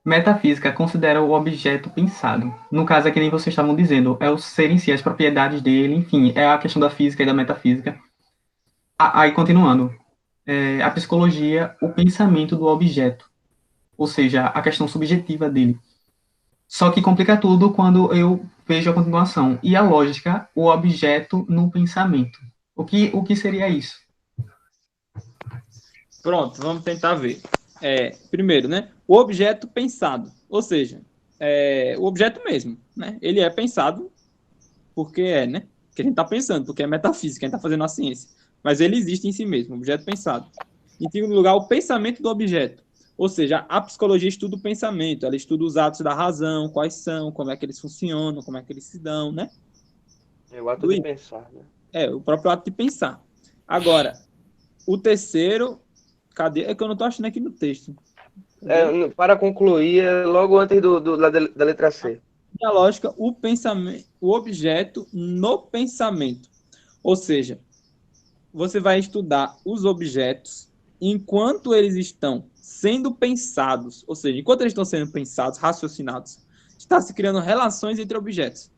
metafísica considera o objeto pensado. No caso, é que nem vocês estavam dizendo, é o ser em si, as propriedades dele, enfim, é a questão da física e da metafísica. Aí, continuando, a psicologia, o pensamento do objeto, ou seja, a questão subjetiva dele. Só que complica tudo quando eu vejo a continuação. E a lógica, o objeto no pensamento. O que seria isso? Pronto, vamos tentar ver. Primeiro, né? O objeto pensado, ou seja, o objeto mesmo, né? Ele é pensado porque né? Que a gente está pensando, porque é metafísica, a gente está fazendo a ciência. Mas ele existe em si mesmo, objeto pensado. Em segundo lugar, o pensamento do objeto. Ou seja, a psicologia estuda o pensamento, ela estuda os atos da razão, quais são, como é que eles funcionam, como é que eles se dão, né? É o ato de pensar, né? O próprio ato de pensar. Agora, o terceiro, cadê? É que eu não estou achando aqui no texto. Para concluir, logo antes da letra C. A lógica, o pensamento, o objeto no pensamento. Ou seja, você vai estudar os objetos enquanto eles estão sendo pensados, ou seja, enquanto eles estão sendo pensados, raciocinados, está se criando relações entre objetos.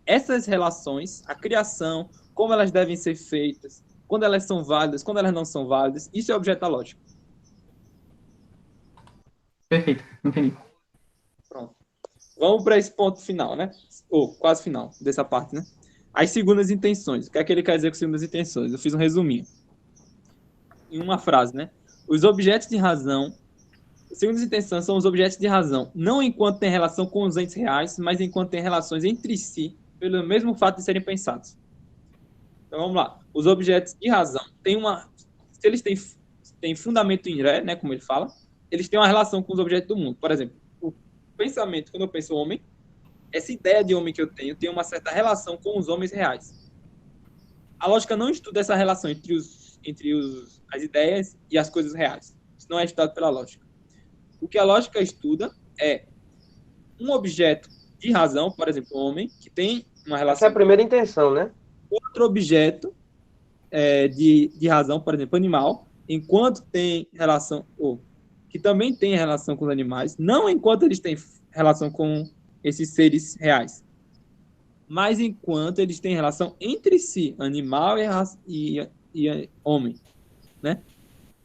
Essas relações, a criação, como elas devem ser feitas, quando elas são válidas, quando elas não são válidas, isso é objeto da lógica. Perfeito, entendi. Pronto. Vamos para esse ponto final, né? Ou quase final dessa parte, né? As segundas intenções. O que é que ele quer dizer com segundas intenções? Eu fiz um resuminho. Em uma frase, né? Os objetos de razão, segundas intenções são os objetos de razão, não enquanto têm relação com os entes reais, mas enquanto têm relações entre si, pelo mesmo fato de serem pensados. Então vamos lá. Os objetos de razão têm uma. Se eles têm fundamento em ré, né? Como ele fala, eles têm uma relação com os objetos do mundo. Por exemplo, o pensamento, quando eu penso homem, essa ideia de homem que eu tenho tem uma certa relação com os homens reais. A lógica não estuda essa relação entre as ideias e as coisas reais. Isso não é estudado pela lógica. O que a lógica estuda é um objeto de razão, por exemplo, o homem, que tem uma relação Essa é a primeira intenção, né? com outro objeto de razão, por exemplo, animal, enquanto tem relação, ou que também tem relação com os animais, não enquanto eles têm relação com esses seres reais, mas enquanto eles têm relação entre si, animal e homem, né?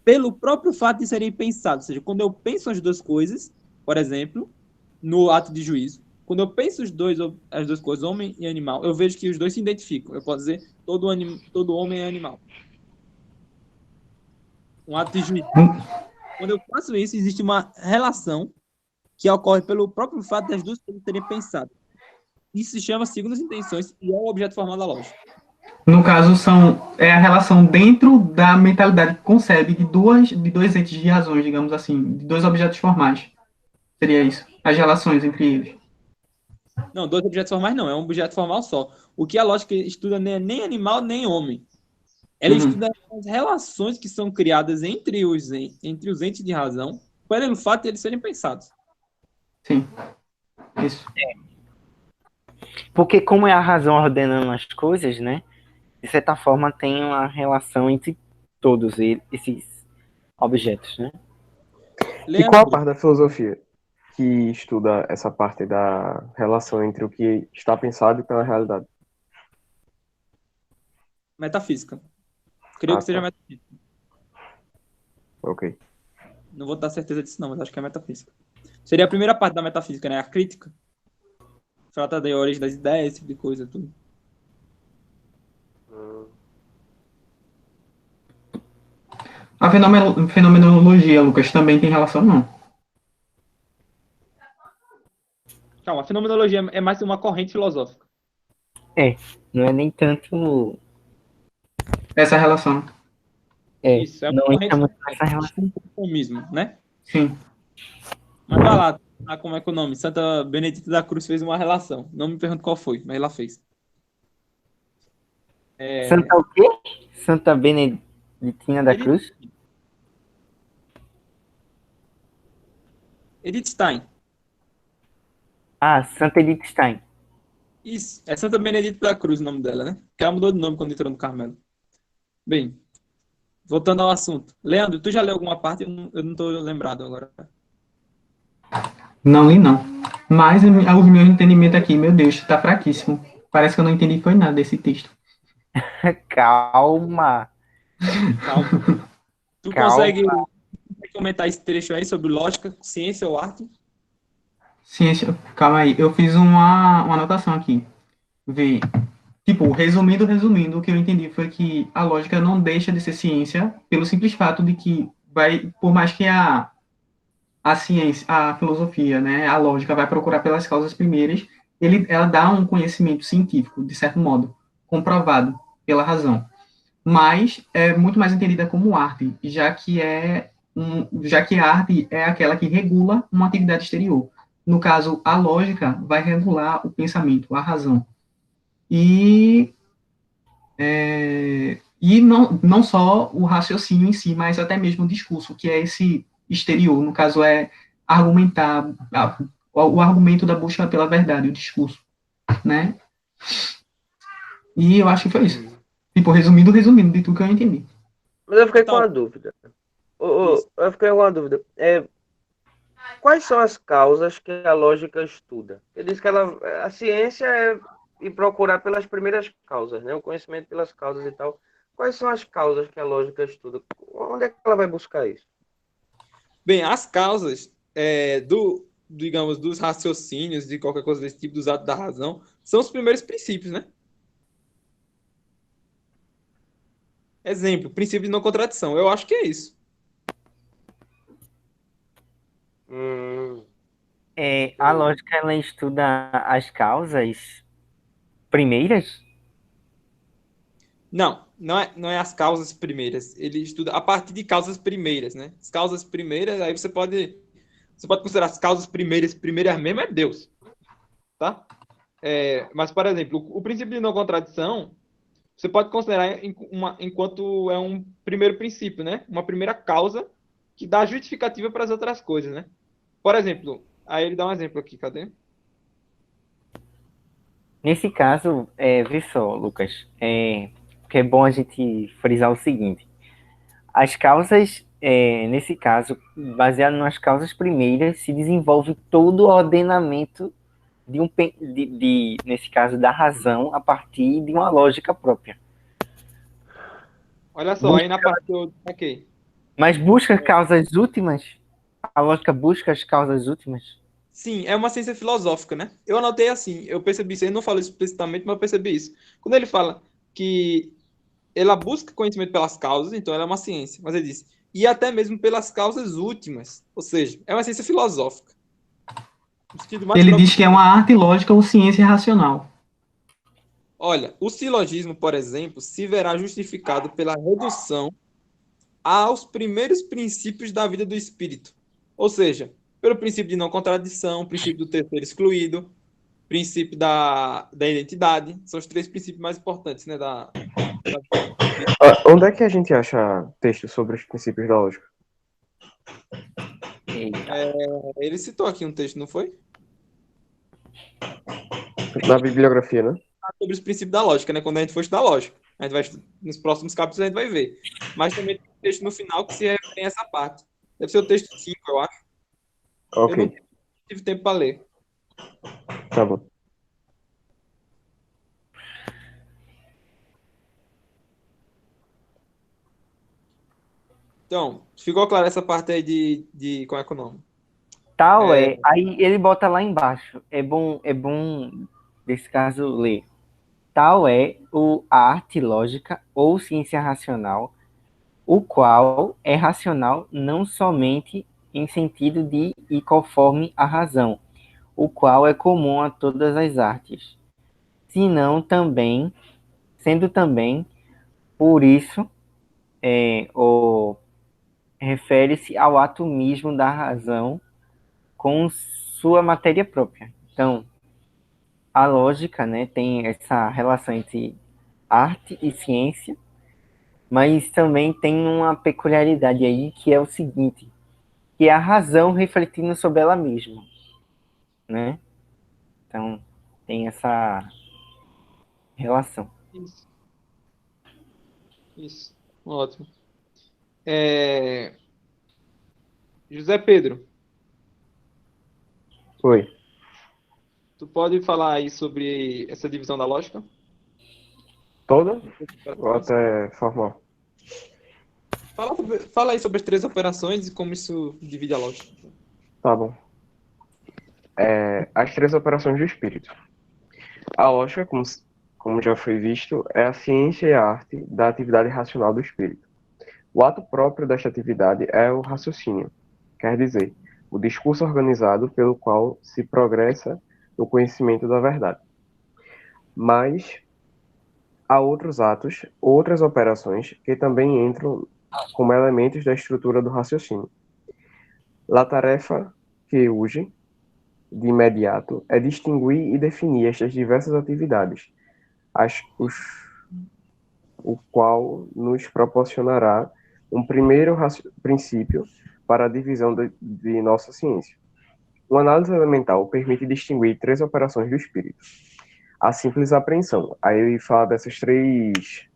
Pelo próprio fato de serem pensados, ou seja, quando eu penso as duas coisas, por exemplo, no ato de juízo, quando eu penso as duas coisas, homem e animal, eu vejo que os dois se identificam. Eu posso dizer, todo homem é animal. Um ato de juízo. Quando eu faço isso, existe uma relação que ocorre pelo próprio fato das duas coisas terem pensado. Isso se chama segundas intenções e é o objeto formal da lógica. No caso, é a relação dentro da mentalidade que concebe de dois entes de razões, digamos assim, de dois objetos formais. Seria isso. As relações entre eles. Não, dois objetos formais não, é um objeto formal só. O que a lógica estuda não é nem animal nem homem. Ela Uhum. estuda as relações que são criadas entre os entes de razão, pelo fato de eles serem pensados. Sim. Isso. Porque como é a razão ordenando as coisas, né? De certa forma tem uma relação entre esses objetos, né? E qual a Leandro, parte da filosofia que estuda essa parte da relação entre o que está pensado e pela realidade? metafísica. Creio Ah, que seja tá. metafísica. Ok. Não vou dar certeza disso não, mas acho que é metafísica. Seria a primeira parte da metafísica, né? A crítica. Trata da origem das ideias, esse tipo de coisa, tudo. Hum. A fenomenologia, Lucas, também tem relação, não? Calma, a fenomenologia é mais uma corrente filosófica. Não é nem tanto. Essa relação. Isso, é uma Não entra corrente muito nessa filosófica, relação. um conformismo, né? Sim. Mas vai lá, como é que é o nome? Santa Benedita da Cruz fez uma relação. Não me pergunto qual foi, mas ela fez. Santa o quê? Santa Beneditina da Edith, Cruz? Edith Stein. Ah, Santa Edith Stein. Isso, é Santa Benedita da Cruz o nome dela, né? Que ela mudou de nome quando entrou no Carmelo. Bem, voltando ao assunto. Leandro, tu já leu alguma parte? Eu não tô lembrado agora. Não li, não. Mas o meu entendimento aqui, meu Deus, tá fraquíssimo. Parece que eu não entendi foi nada desse texto. Calma, Calma. Tu consegue calma. comentar esse trecho aí sobre lógica, ciência ou arte? Ciência. Calma aí, eu fiz uma anotação aqui. Vê. Tipo, resumindo, o que eu entendi foi que a lógica não deixa de ser ciência pelo simples fato de que por mais que a ciência, a filosofia, né, a lógica vai procurar pelas causas primeiras, ela dá um conhecimento científico, de certo modo, comprovado pela razão. Mas é muito mais entendida como arte, já que a arte é aquela que regula uma atividade exterior. No caso, a lógica vai regular o pensamento, a razão. E não só o raciocínio em si, mas até mesmo o discurso, que é esse exterior, no caso é argumentar, o argumento da busca pela verdade, o discurso, né? E eu acho que foi isso. Hum. Tipo, resumindo de tudo que eu entendi. Mas eu fiquei com Então, uma dúvida. isso. Eu fiquei com uma dúvida. Quais são as causas que a lógica estuda? Ele diz que a ciência é ir procurar pelas primeiras causas, né? O conhecimento pelas causas e tal. Quais são as causas que a lógica estuda? Onde é que ela vai buscar isso? Bem, as causas digamos, dos raciocínios, de qualquer coisa desse tipo, dos atos da razão, são os primeiros princípios, né? Exemplo, princípio de não contradição. Eu acho que é isso. Hum, A lógica ela estuda as causas primeiras? Não é as causas primeiras. Ele estuda a partir de causas primeiras, né? As causas primeiras, aí você pode considerar as causas primeiras mesmo é Deus, tá? Mas, por exemplo, o princípio de não contradição, você pode considerar enquanto é um primeiro princípio, né? Uma primeira causa que dá justificativa para as outras coisas, né? Por exemplo, aí ele dá um exemplo aqui, cadê? Nesse caso, vê só, Lucas, que é bom a gente frisar o seguinte: as causas, nesse caso, baseado nas causas primeiras, se desenvolve todo o ordenamento nesse caso, da razão a partir de uma lógica própria. Olha só, aí Busca- na parte que eu destaquei. mas busca causas últimas? A lógica busca as causas últimas? Sim, é uma ciência filosófica, né? Eu anotei assim, eu percebi isso, ele não falou explicitamente, mas eu percebi isso. Quando ele fala que ela busca conhecimento pelas causas, então ela é uma ciência, mas ele diz, e até mesmo pelas causas últimas, ou seja, é uma ciência filosófica, no sentido mais Ele diz próprio. que é uma arte lógica ou ciência racional. Olha, o silogismo, por exemplo, se verá justificado pela redução aos primeiros princípios da vida do espírito. Ou seja, pelo princípio de não contradição, princípio do terceiro excluído, princípio da identidade. São os três princípios mais importantes, né, Onde é que a gente acha textos sobre os princípios da lógica? Eita. Ele citou aqui um texto, não foi? Na bibliografia, né? Sobre os princípios da lógica, né? Quando a gente for estudar lógica. A gente vai, nos próximos capítulos a gente vai ver. Mas também tem um texto no final que se refere a essa parte. Deve ser o texto 5, eu acho. Eu não Ok, tive tempo para ler. tá bom. Então, ficou claro essa parte aí de qual é que é o nome? Tal é. Aí ele bota lá embaixo. É bom, nesse caso, ler. Tal é a arte lógica ou ciência racional, o qual é racional não somente em sentido de e conforme a razão, o qual é comum a todas as artes, senão também, sendo também, por isso, ou refere-se ao ato mesmo da razão com sua matéria própria. Então, a lógica, né, tem essa relação entre arte e ciência, mas também tem uma peculiaridade aí que é o seguinte, que é a razão refletindo sobre ela mesma, né? Então, tem essa relação. Isso. Isso. Ótimo. É, José Pedro, Oi. tu pode falar aí sobre essa divisão da lógica? Toda? Ou até formal? Fala aí sobre as três operações e como isso divide a lógica. Tá bom. As três operações do espírito. A lógica, como já foi visto, é a ciência e a arte da atividade racional do espírito. O ato próprio desta atividade é o raciocínio, quer dizer, o discurso organizado pelo qual se progressa no conhecimento da verdade. Mas há outros atos, outras operações que também entram como elementos da estrutura do raciocínio. A tarefa que urge, de imediato, é distinguir e definir estas diversas atividades, as, os, o qual nos proporcionará um primeiro princípio para a divisão de nossa ciência. Uma análise elemental permite distinguir três operações do espírito. A simples apreensão. Aí ele fala dessas três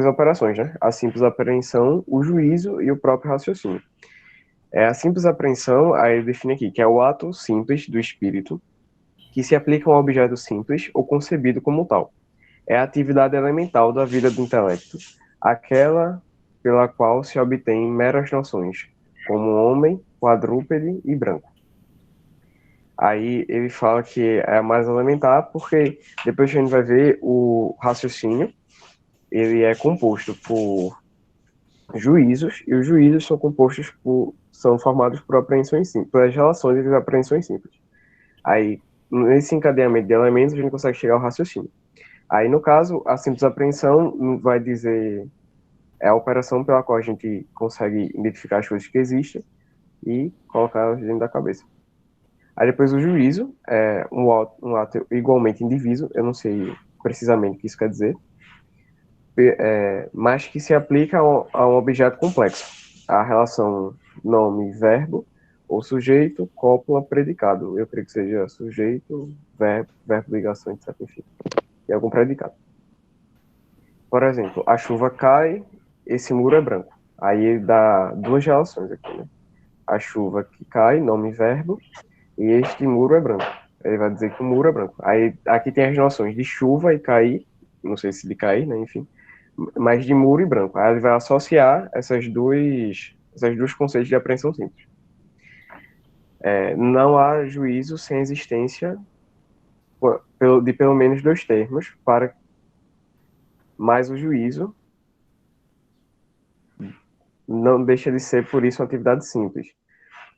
operações, né? A simples apreensão, o juízo e o próprio raciocínio. A simples apreensão, aí ele define aqui, que é o ato simples do espírito, que se aplica a um objeto simples ou concebido como tal. É a atividade elemental da vida do intelecto, aquela pela qual se obtém meras noções, como homem, quadrúpede e branco. Aí ele fala que é a mais elementar porque depois a gente vai ver o raciocínio, ele é composto por juízos, e os juízos são formados por apreensões simples, pelas relações entre as apreensões simples. Aí, nesse encadeamento de elementos, a gente consegue chegar ao raciocínio. Aí, no caso, a simples apreensão vai dizer é a operação pela qual a gente consegue identificar as coisas que existem e colocar elas dentro da cabeça. Aí depois o juízo é um ato igualmente indiviso, eu não sei precisamente o que isso quer dizer, mas que se aplica a um objeto complexo. A relação nome-verbo, ou sujeito, cópula, predicado. Eu creio que seja sujeito, verbo, ligação, etc. Enfim, e algum predicado. Por exemplo, a chuva cai, esse muro é branco. Aí dá duas relações aqui, né? A chuva que cai, nome e verbo, e este muro é branco. Ele vai dizer que o muro é branco. Aí aqui tem as noções de chuva e cair, não sei se de cair, né? Enfim, mas de muro e branco. Aí ele vai associar esses dois conceitos de apreensão simples. Não há juízo sem existência de pelo menos dois termos, mas o juízo não deixa de ser, por isso, uma atividade simples,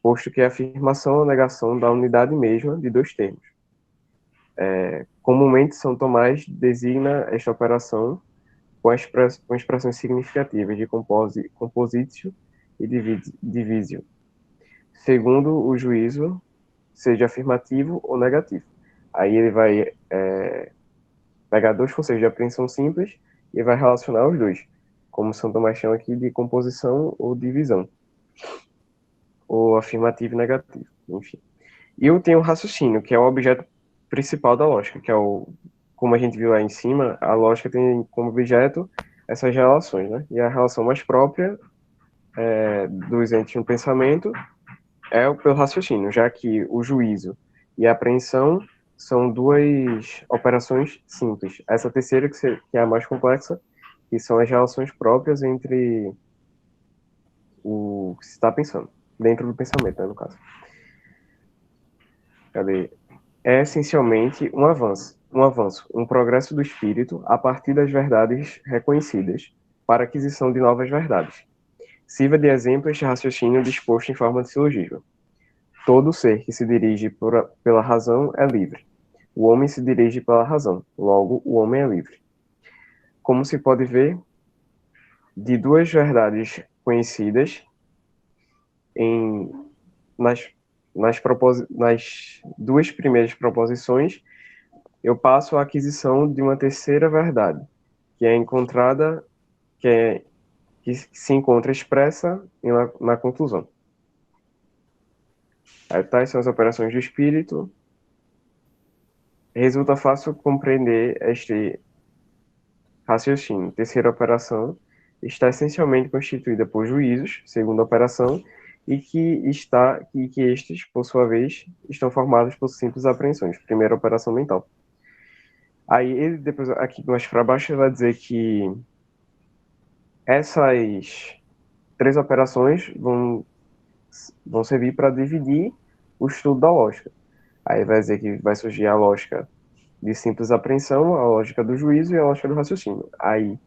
posto que é a afirmação ou negação da unidade mesma de dois termos. Comumente, São Tomás designa esta operação com expressões significativas de compositio e divisio, segundo o juízo seja afirmativo ou negativo. Aí ele vai pegar dois conceitos de apreensão simples e vai relacionar os dois, como São Tomás chama aqui de composição ou divisão, ou afirmativo e negativo, enfim. E eu tenho o raciocínio, que é o objeto principal da lógica, que é como a gente viu lá em cima, a lógica tem como objeto essas relações, né? E a relação mais própria dos entes no pensamento é pelo raciocínio, já que o juízo e a apreensão são duas operações simples. Essa terceira, que é a mais complexa, que são as relações próprias entre o que se está pensando, dentro do pensamento, né, no caso. Cadê? É essencialmente um avanço, um progresso do espírito a partir das verdades reconhecidas, para a aquisição de novas verdades. Sirva de exemplo este raciocínio disposto em forma de silogismo. Todo ser que se dirige pela razão é livre. O homem se dirige pela razão, logo o homem é livre. Como se pode ver, de duas verdades conhecidas, nas duas primeiras proposições, eu passo à aquisição de uma terceira verdade, que é encontrada, que se encontra expressa na conclusão. Aí, tais são as operações do espírito. Resulta fácil compreender este raciocínio. Terceira operação está essencialmente constituída por juízos, segunda operação, e que estes, por sua vez, estão formados por simples apreensões, primeira operação mental. Aí ele depois, aqui mais para baixo, ele vai dizer que essas três operações vão servir para dividir o estudo da lógica. Aí vai dizer que vai surgir a lógica de simples apreensão, a lógica do juízo e a lógica do raciocínio. Aí,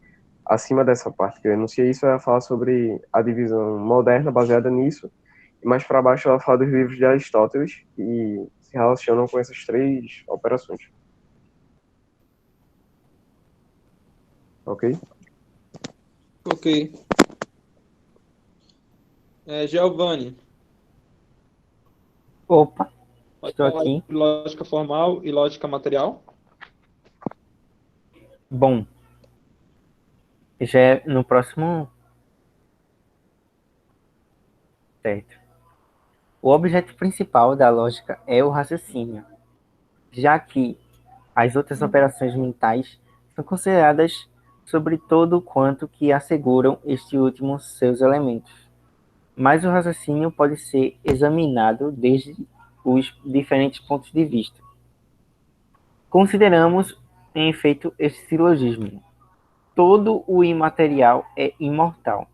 acima dessa parte que eu enunciei, isso vai falar sobre a divisão moderna baseada nisso, e mais para baixo ela fala dos livros de Aristóteles, que se relacionam com essas três operações. Ok? Ok. Giovanni, Opa, pode estou falar aqui. sobre lógica formal e lógica material? Bom, já é no próximo. Certo. O objeto principal da lógica é o raciocínio, já que as outras operações mentais são consideradas sobre todo quanto que asseguram este último seus elementos. Mas o raciocínio pode ser examinado desde os diferentes pontos de vista. Consideramos, em efeito, este silogismo. Todo o imaterial é imortal.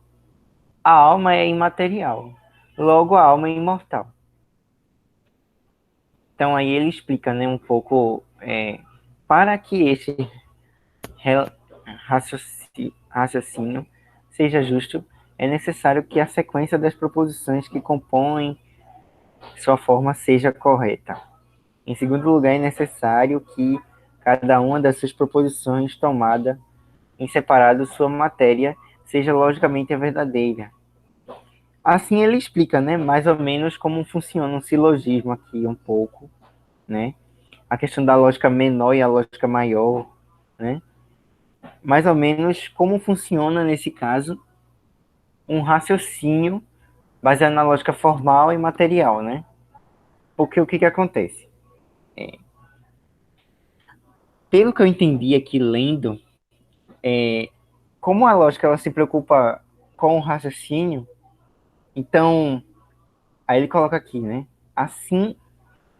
A alma é imaterial. Logo, a alma é imortal. Então, aí ele explica, né, um pouco para que esse raciocínio seja justo, é necessário que a sequência das proposições que compõem sua forma seja correta. Em segundo lugar, é necessário que cada uma das suas proposições tomada em separado sua matéria seja logicamente a verdadeira. Assim ele explica, né, mais ou menos como funciona um silogismo aqui um pouco, né? A questão da lógica menor e a lógica maior, né? Mais ou menos como funciona nesse caso um raciocínio baseado na lógica formal e material, né? Porque o que acontece? Pelo que eu entendi aqui lendo, como a lógica ela se preocupa com o raciocínio, então, aí ele coloca aqui, né? Assim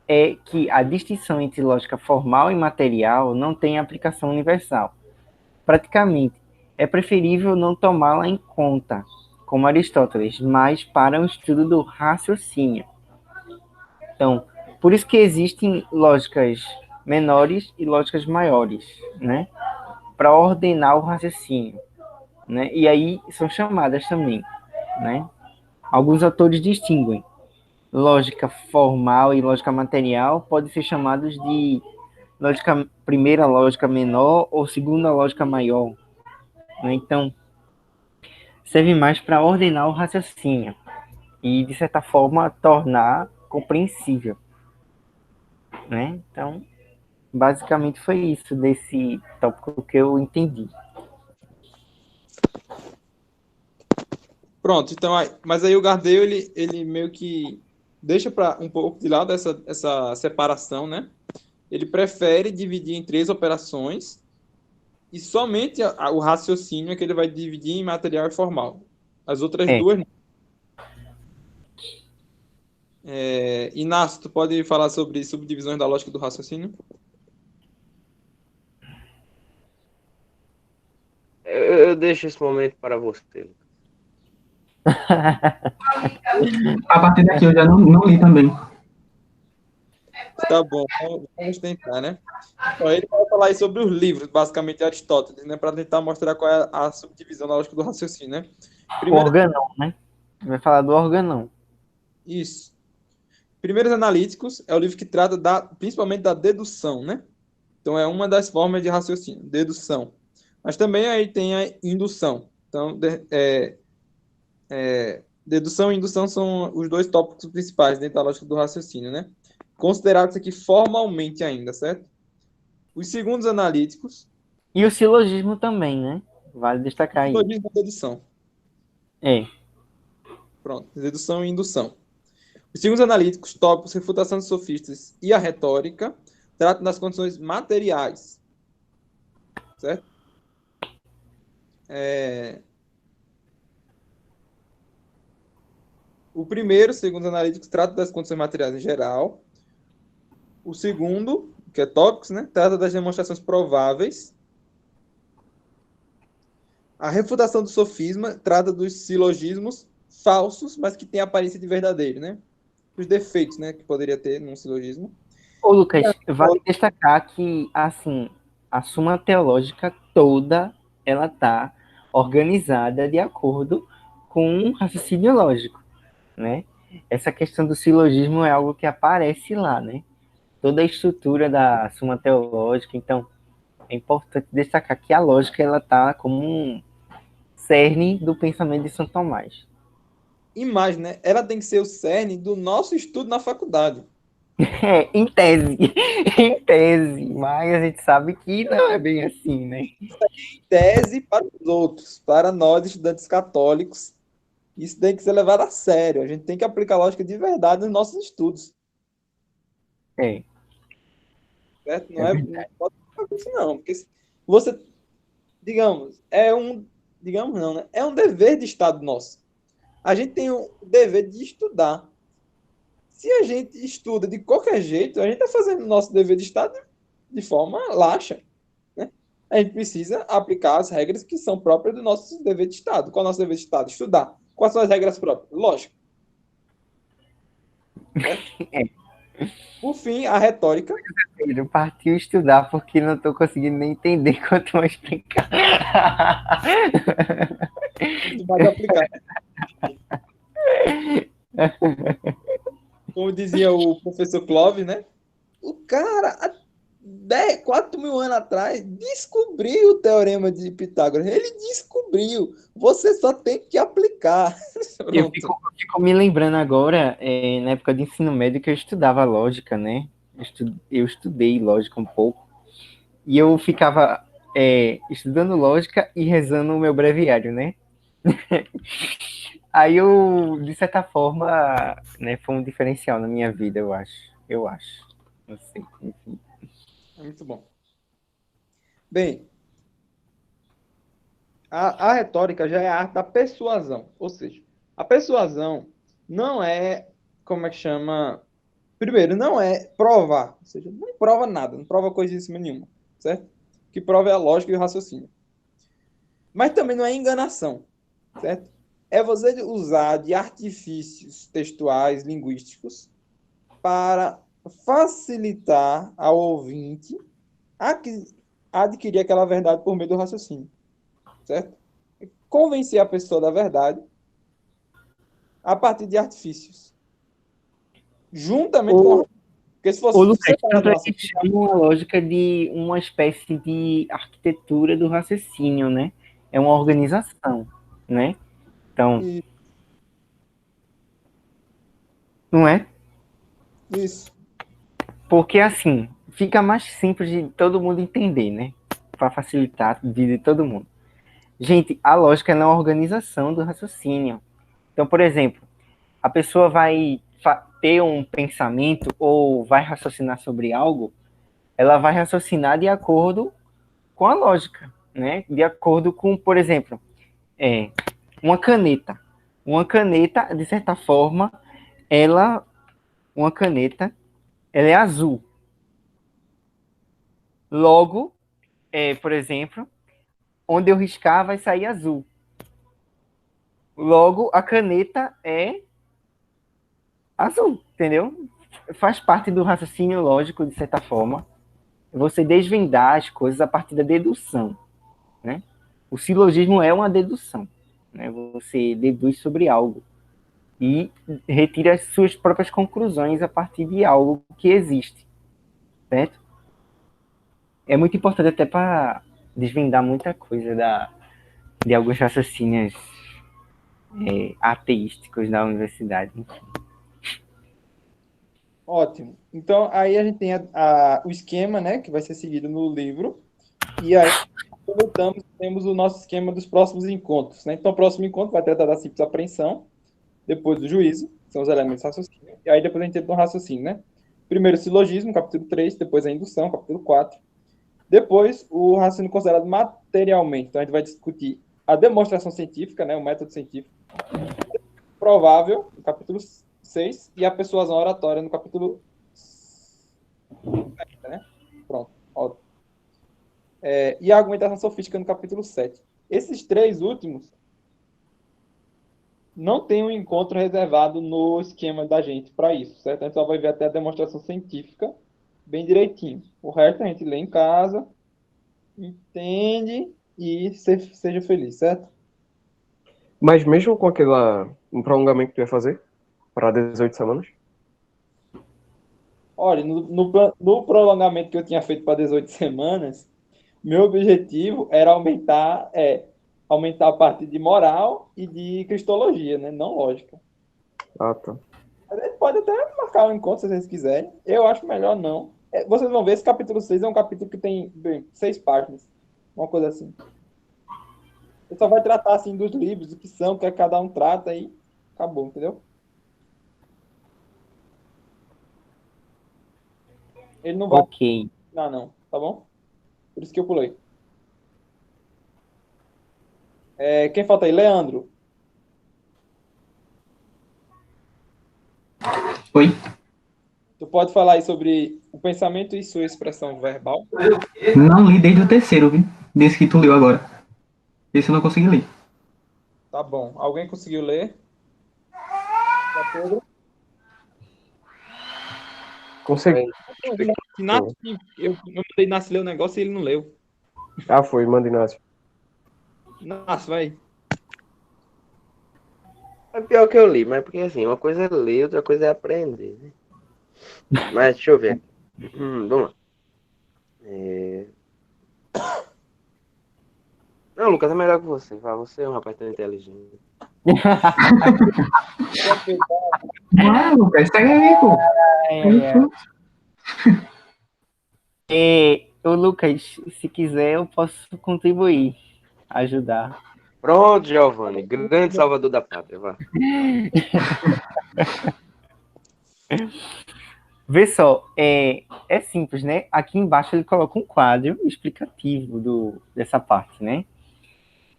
é que a distinção entre lógica formal e material não tem aplicação universal. Praticamente, é preferível não tomá-la em conta, como Aristóteles, mas para o estudo do raciocínio. Então, por isso que existem lógicas menores e lógicas maiores, né? Para ordenar o raciocínio, né? E aí são chamadas também, né? Alguns autores distinguem lógica formal e lógica material, podem ser chamados de lógica, primeira lógica menor ou segunda lógica maior, né? Então, serve mais para ordenar o raciocínio e, de certa forma, tornar compreensível, né? Então, basicamente foi isso desse tópico que eu entendi. Pronto, então, mas aí o Gardel, ele meio que deixa para um pouco de lado essa separação, né? Ele prefere dividir em 3 operações e somente o raciocínio é que ele vai dividir em material e formal. As outras duas não. Inácio, tu pode falar sobre subdivisões da lógica do raciocínio? Eu deixo esse momento para você. A partir daqui eu já não li também. Tá bom, vamos tentar, né? Então, ele vai falar aí sobre os livros, basicamente, de Aristóteles, né? Para tentar mostrar qual é a subdivisão da lógica do raciocínio, né? O Primeiro, organão, né? Vai falar do organão. isso. Primeiros Analíticos é o livro que trata principalmente da dedução, né? Então, é uma das formas de raciocínio, dedução. Mas também aí tem a indução. Então, dedução e indução são os 2 tópicos principais dentro da lógica do raciocínio, né? Considerados aqui formalmente ainda, certo? Os segundos analíticos, E o silogismo também, né? Vale destacar aí. silogismo e dedução. É. Pronto, dedução e indução. Os segundos analíticos, tópicos, refutação dos sofistas e a retórica, tratam das condições materiais, certo? O primeiro, segundo os analíticos, trata das condições materiais em geral. O segundo, que é tópicos, né, trata das demonstrações prováveis. A refutação do sofisma trata dos silogismos falsos, mas que têm aparência de verdadeiro, né? Os defeitos, né, que poderia ter num silogismo. Ô, Lucas, vale destacar que, assim, a Suma Teológica toda, ela tá organizada de acordo com um raciocínio lógico, né? Essa questão do silogismo é algo que aparece lá, né? Toda a estrutura da Suma Teológica, então, é importante destacar que a lógica, ela tá como um cerne do pensamento de São Tomás. Imagem, né? Ela tem que ser o cerne do nosso estudo na faculdade. É, em tese, em tese, mas a gente sabe que não é bem assim, né? Tese para os outros, para nós, estudantes católicos, isso tem que ser levado a sério. A gente tem que aplicar a lógica de verdade nos nossos estudos, É, certo? é Não verdade. pode ficar com isso, não. Porque você, digamos não, né? É um dever de Estado nosso. A gente tem o dever de estudar. Se a gente estuda de qualquer jeito, a gente está fazendo o nosso dever de Estado de forma laxa, né? A gente precisa aplicar as regras que são próprias do nosso dever de Estado. Qual é o nosso dever de Estado? Estudar. Quais são as regras próprias? Lógico. Certo? Por fim, a retórica. Ele partiu estudar porque não estou conseguindo nem entender quanto mais explicar. Muito mais aplicar. Como dizia o professor Clóvis, né? O cara, há 4 mil anos atrás, descobriu o teorema de Pitágoras. Ele descobriu. Você só tem que aplicar. Eu Pronto. fico me lembrando agora, na época de ensino médio, que eu estudava lógica, né? Eu estudei lógica um pouco. E eu ficava estudando lógica e rezando o meu breviário, né? Aí eu, de certa forma, né, foi um diferencial na minha vida, eu acho. Eu acho. Não sei. Enfim. É muito bom. Bem, a retórica já é a arte da persuasão. Ou seja, a persuasão não é, como é que chama? Primeiro, não é provar. Ou seja, não prova nada, não prova coisíssima nenhuma. Certo? O que prova é a lógica e o raciocínio. Mas também não é enganação. Certo? É você usar de artifícios textuais, linguísticos, para facilitar ao ouvinte adquirir aquela verdade por meio do raciocínio. Certo? Convencer a pessoa da verdade a partir de artifícios. Juntamente com Porque se fosse Ô, Lucas, separado tanto o é que raciocínio, chamam a lógica de uma espécie de arquitetura do raciocínio, né? É uma organização, né? Então, e- não é? isso. Porque assim, fica mais simples de todo mundo entender, né? Para facilitar a vida de todo mundo. Gente, a lógica é na organização do raciocínio. Então, por exemplo, a pessoa vai ter um pensamento ou vai raciocinar sobre algo, ela vai raciocinar de acordo com a lógica, né? De acordo com, por exemplo, é, uma caneta. Uma caneta, de certa forma, ela, uma caneta, ela é azul. Logo, por exemplo, onde eu riscar vai sair azul. Logo, a caneta é azul, entendeu? Faz parte do raciocínio lógico, de certa forma, você desvendar as coisas a partir da dedução, né? O silogismo é uma dedução, né? Você deduz sobre algo e retira as suas próprias conclusões a partir de algo que existe, certo? É muito importante até para desvendar muita coisa de alguns raciocínios ateísticos da universidade. Ótimo. Então, aí a gente tem o esquema, né, que vai ser seguido no livro. E aí, voltamos, temos o nosso esquema dos próximos encontros, né? Então, o próximo encontro vai tratar da simples apreensão, depois do juízo, que são os elementos do raciocínio, e aí depois a gente entra no raciocínio, né? Primeiro o silogismo, capítulo 3, depois a indução, capítulo 4. Depois, o raciocínio considerado materialmente. Então, a gente vai discutir a demonstração científica, né, o método científico, provável, no capítulo 6, e a persuasão oratória, no capítulo 7, né? Pronto, ótimo. E a argumentação sofística no capítulo 7. Esses três últimos não tem um encontro reservado no esquema da gente para isso, certo? A gente só vai ver até a demonstração científica bem direitinho. O resto a gente lê em casa, entende e seja feliz, certo? Mas mesmo com um prolongamento que tu ia fazer para 18 semanas? Olha, no prolongamento que eu tinha feito para 18 semanas, meu objetivo era aumentar a parte de moral e de cristologia, né? Não lógica. Ah, tá. A gente pode até marcar um encontro se vocês quiserem. Eu acho melhor não. Vocês vão ver, esse capítulo 6 é um capítulo que tem, bem, 6 páginas. Uma coisa assim. Ele só vai tratar assim dos livros, o que são, o que cada um trata e acabou, entendeu? Ele não vai Ok. não, tá bom? Por isso que eu pulei. Quem falta aí? Leandro. Oi? Tu pode falar aí sobre o pensamento e sua expressão verbal? Não li desde o terceiro, viu? Desse que tu leu agora. Esse eu não consegui ler. Tá bom. Alguém conseguiu ler? Tá, Pedro? Consegui. Eu mandei Inácio ler o negócio e ele não leu. Ah, foi, manda Inácio. Inácio, vai. É pior que eu li, mas porque assim, uma coisa é ler, outra coisa é aprender, né? Mas deixa eu ver aqui. Vamos lá. Não, Lucas, é melhor que você. Você é um rapaz tão inteligente. Ah, Lucas, segue aí, pô. Ô, Lucas, se quiser, eu posso contribuir, ajudar. Pronto, Giovanni. Grande salvador da pátria, vá. Vê só, é simples, né? Aqui embaixo ele coloca um quadro explicativo dessa parte, né?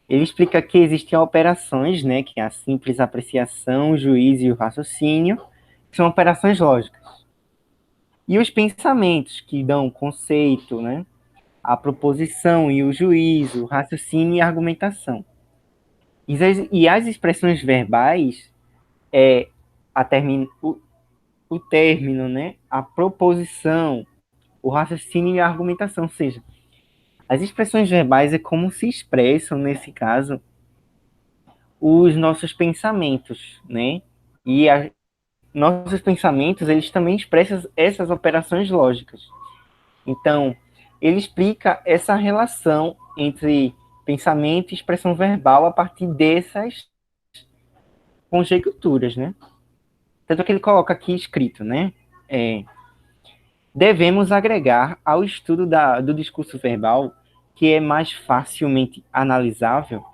Ele explica que existem operações, né? Que é a simples apreciação, o juízo e o raciocínio, que são operações lógicas. E os pensamentos, que dão o conceito, né? A proposição e o juízo, o raciocínio e a argumentação. E as expressões verbais é o término, né? A proposição, o raciocínio e a argumentação. Ou seja, as expressões verbais é como se expressam, nesse caso, os nossos pensamentos, né? E nossos pensamentos, eles também expressam essas operações lógicas. Então, ele explica essa relação entre pensamento e expressão verbal a partir dessas conjecturas, né? Tanto que ele coloca aqui escrito, né? Devemos agregar ao estudo do discurso verbal, que é mais facilmente analisável,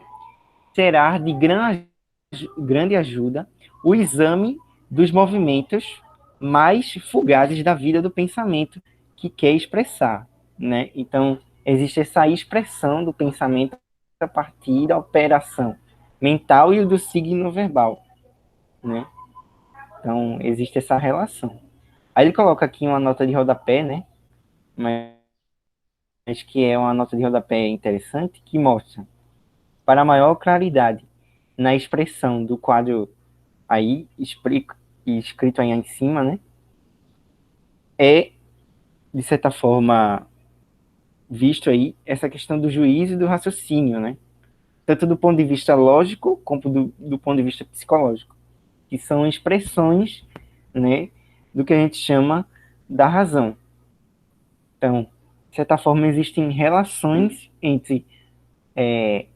será de grande ajuda o exame dos movimentos mais fugazes da vida do pensamento que quer expressar, né? Então, existe essa expressão do pensamento a partir da operação mental e do signo verbal, né? Então, existe essa relação. Aí ele coloca aqui uma nota de rodapé, né? Mas que é uma nota de rodapé interessante, que mostra, para maior claridade na expressão do quadro aí, escrito aí em cima, né? É, de certa forma, visto aí essa questão do juízo e do raciocínio, né? Tanto do ponto de vista lógico, como do ponto de vista psicológico, que são expressões, né, do que a gente chama da razão. Então, de certa forma, existem relações entre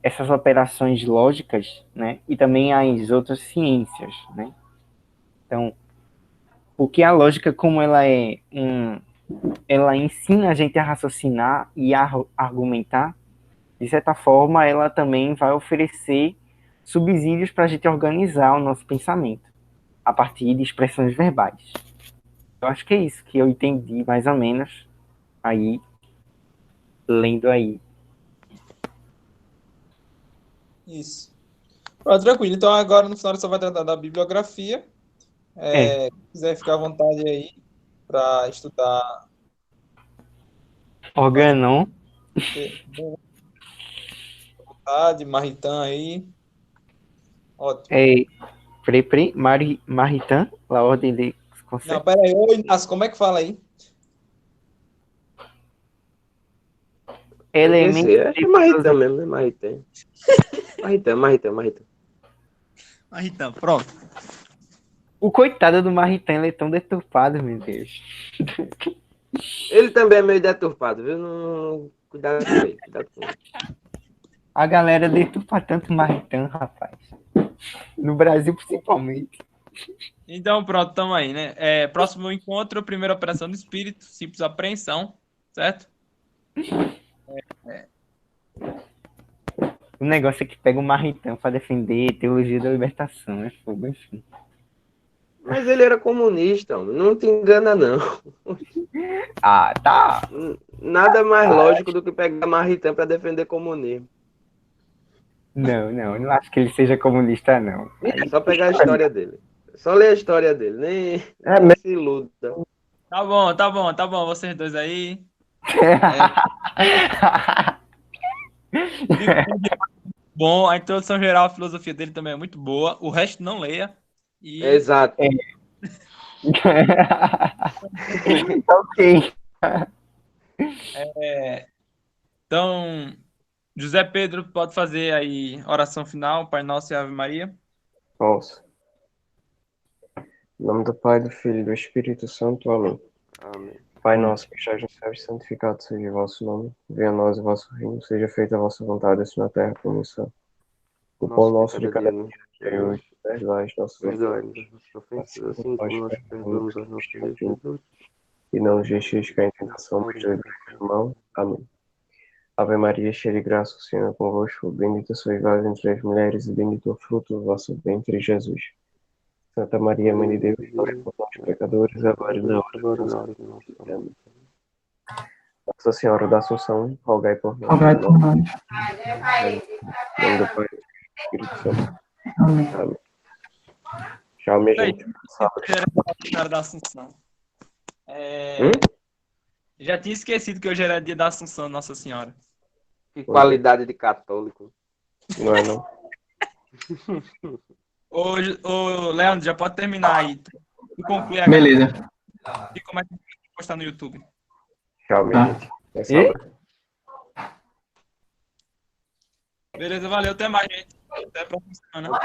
essas operações lógicas, né, e também as outras ciências, né? Então, porque a lógica, como ela ensina a gente a raciocinar e a argumentar, de certa forma, ela também vai oferecer subsídios para a gente organizar o nosso pensamento a partir de expressões verbais. Eu acho que é isso que eu entendi mais ou menos aí, lendo aí. Isso. Pronto, tranquilo. Então agora no final só vai tratar da bibliografia. Se quiser ficar à vontade aí para estudar. Organon. De Maritain aí. Ótimo. Maritain, La Ordem de Não, Conceito. pera aí. Ô, Inácio, como é que fala aí? Elementos É de Maritain mesmo, né? Maritain. Maritain. Maritain, pronto. O coitado do Maritain, ele é tão deturpado, meu Deus. Ele também é meio deturpado, viu? Cuidado com ele. A galera deturpa tanto Maritain, rapaz. No Brasil, principalmente. Então, pronto, tamo aí, né? Próximo encontro, primeira operação do espírito, simples apreensão, certo? O negócio é que pega o Maritain para defender teologia da libertação, é fogo, enfim. Mas ele era comunista, não te engana, não. Ah, tá. Nada mais lógico do que pegar Maritain para defender comunismo. Não, não acho que ele seja comunista, não. É só pegar a história dele. Só ler a história dele, nem se iluda. Tá bom, vocês dois aí. Bom, a introdução geral à filosofia dele também é muito boa. O resto não leia. Exato. Ok. Então, José Pedro, pode fazer aí oração final, Pai Nosso e Ave Maria. Posso. Em nome do Pai, do Filho e do Espírito Santo. Amém. Amém. Pai nosso que estás no céu, santificado seja o vosso nome. Venha a nós o vosso reino, seja feita a vossa vontade, assim na terra como no céu. O pão nosso de cada dia de hoje, perdoai as nossas ofensas, assim como nós perdoamos aos nossos devedores. E não nos deixeis cair em tentação, mas livrai-nos do mal. Amém. Ave Maria, cheia de graça, o Senhor é convosco. Bendita sois vós entre as mulheres, e bendito é o fruto do vosso ventre, Jesus. Santa Maria, Mãe de Deus, rogai por nós, pecadores, agora e na hora de nossa morte. Amém. Nossa Senhora da Assunção, rogai por nós. Rogai por nós. Em nome do Pai e do Espírito Santo. Amém. Amém. Tchau, minha gente. Senhora da Assunção. Já tinha esquecido que hoje era dia da Assunção, Nossa Senhora. Que qualidade de católico. Não é não? Ô, Leandro, já pode terminar aí. Tu conclui a Beleza. e como é que postar no YouTube. Tchau, minha gente. É sábado. Beleza, valeu, até mais, gente. Até a próxima semana.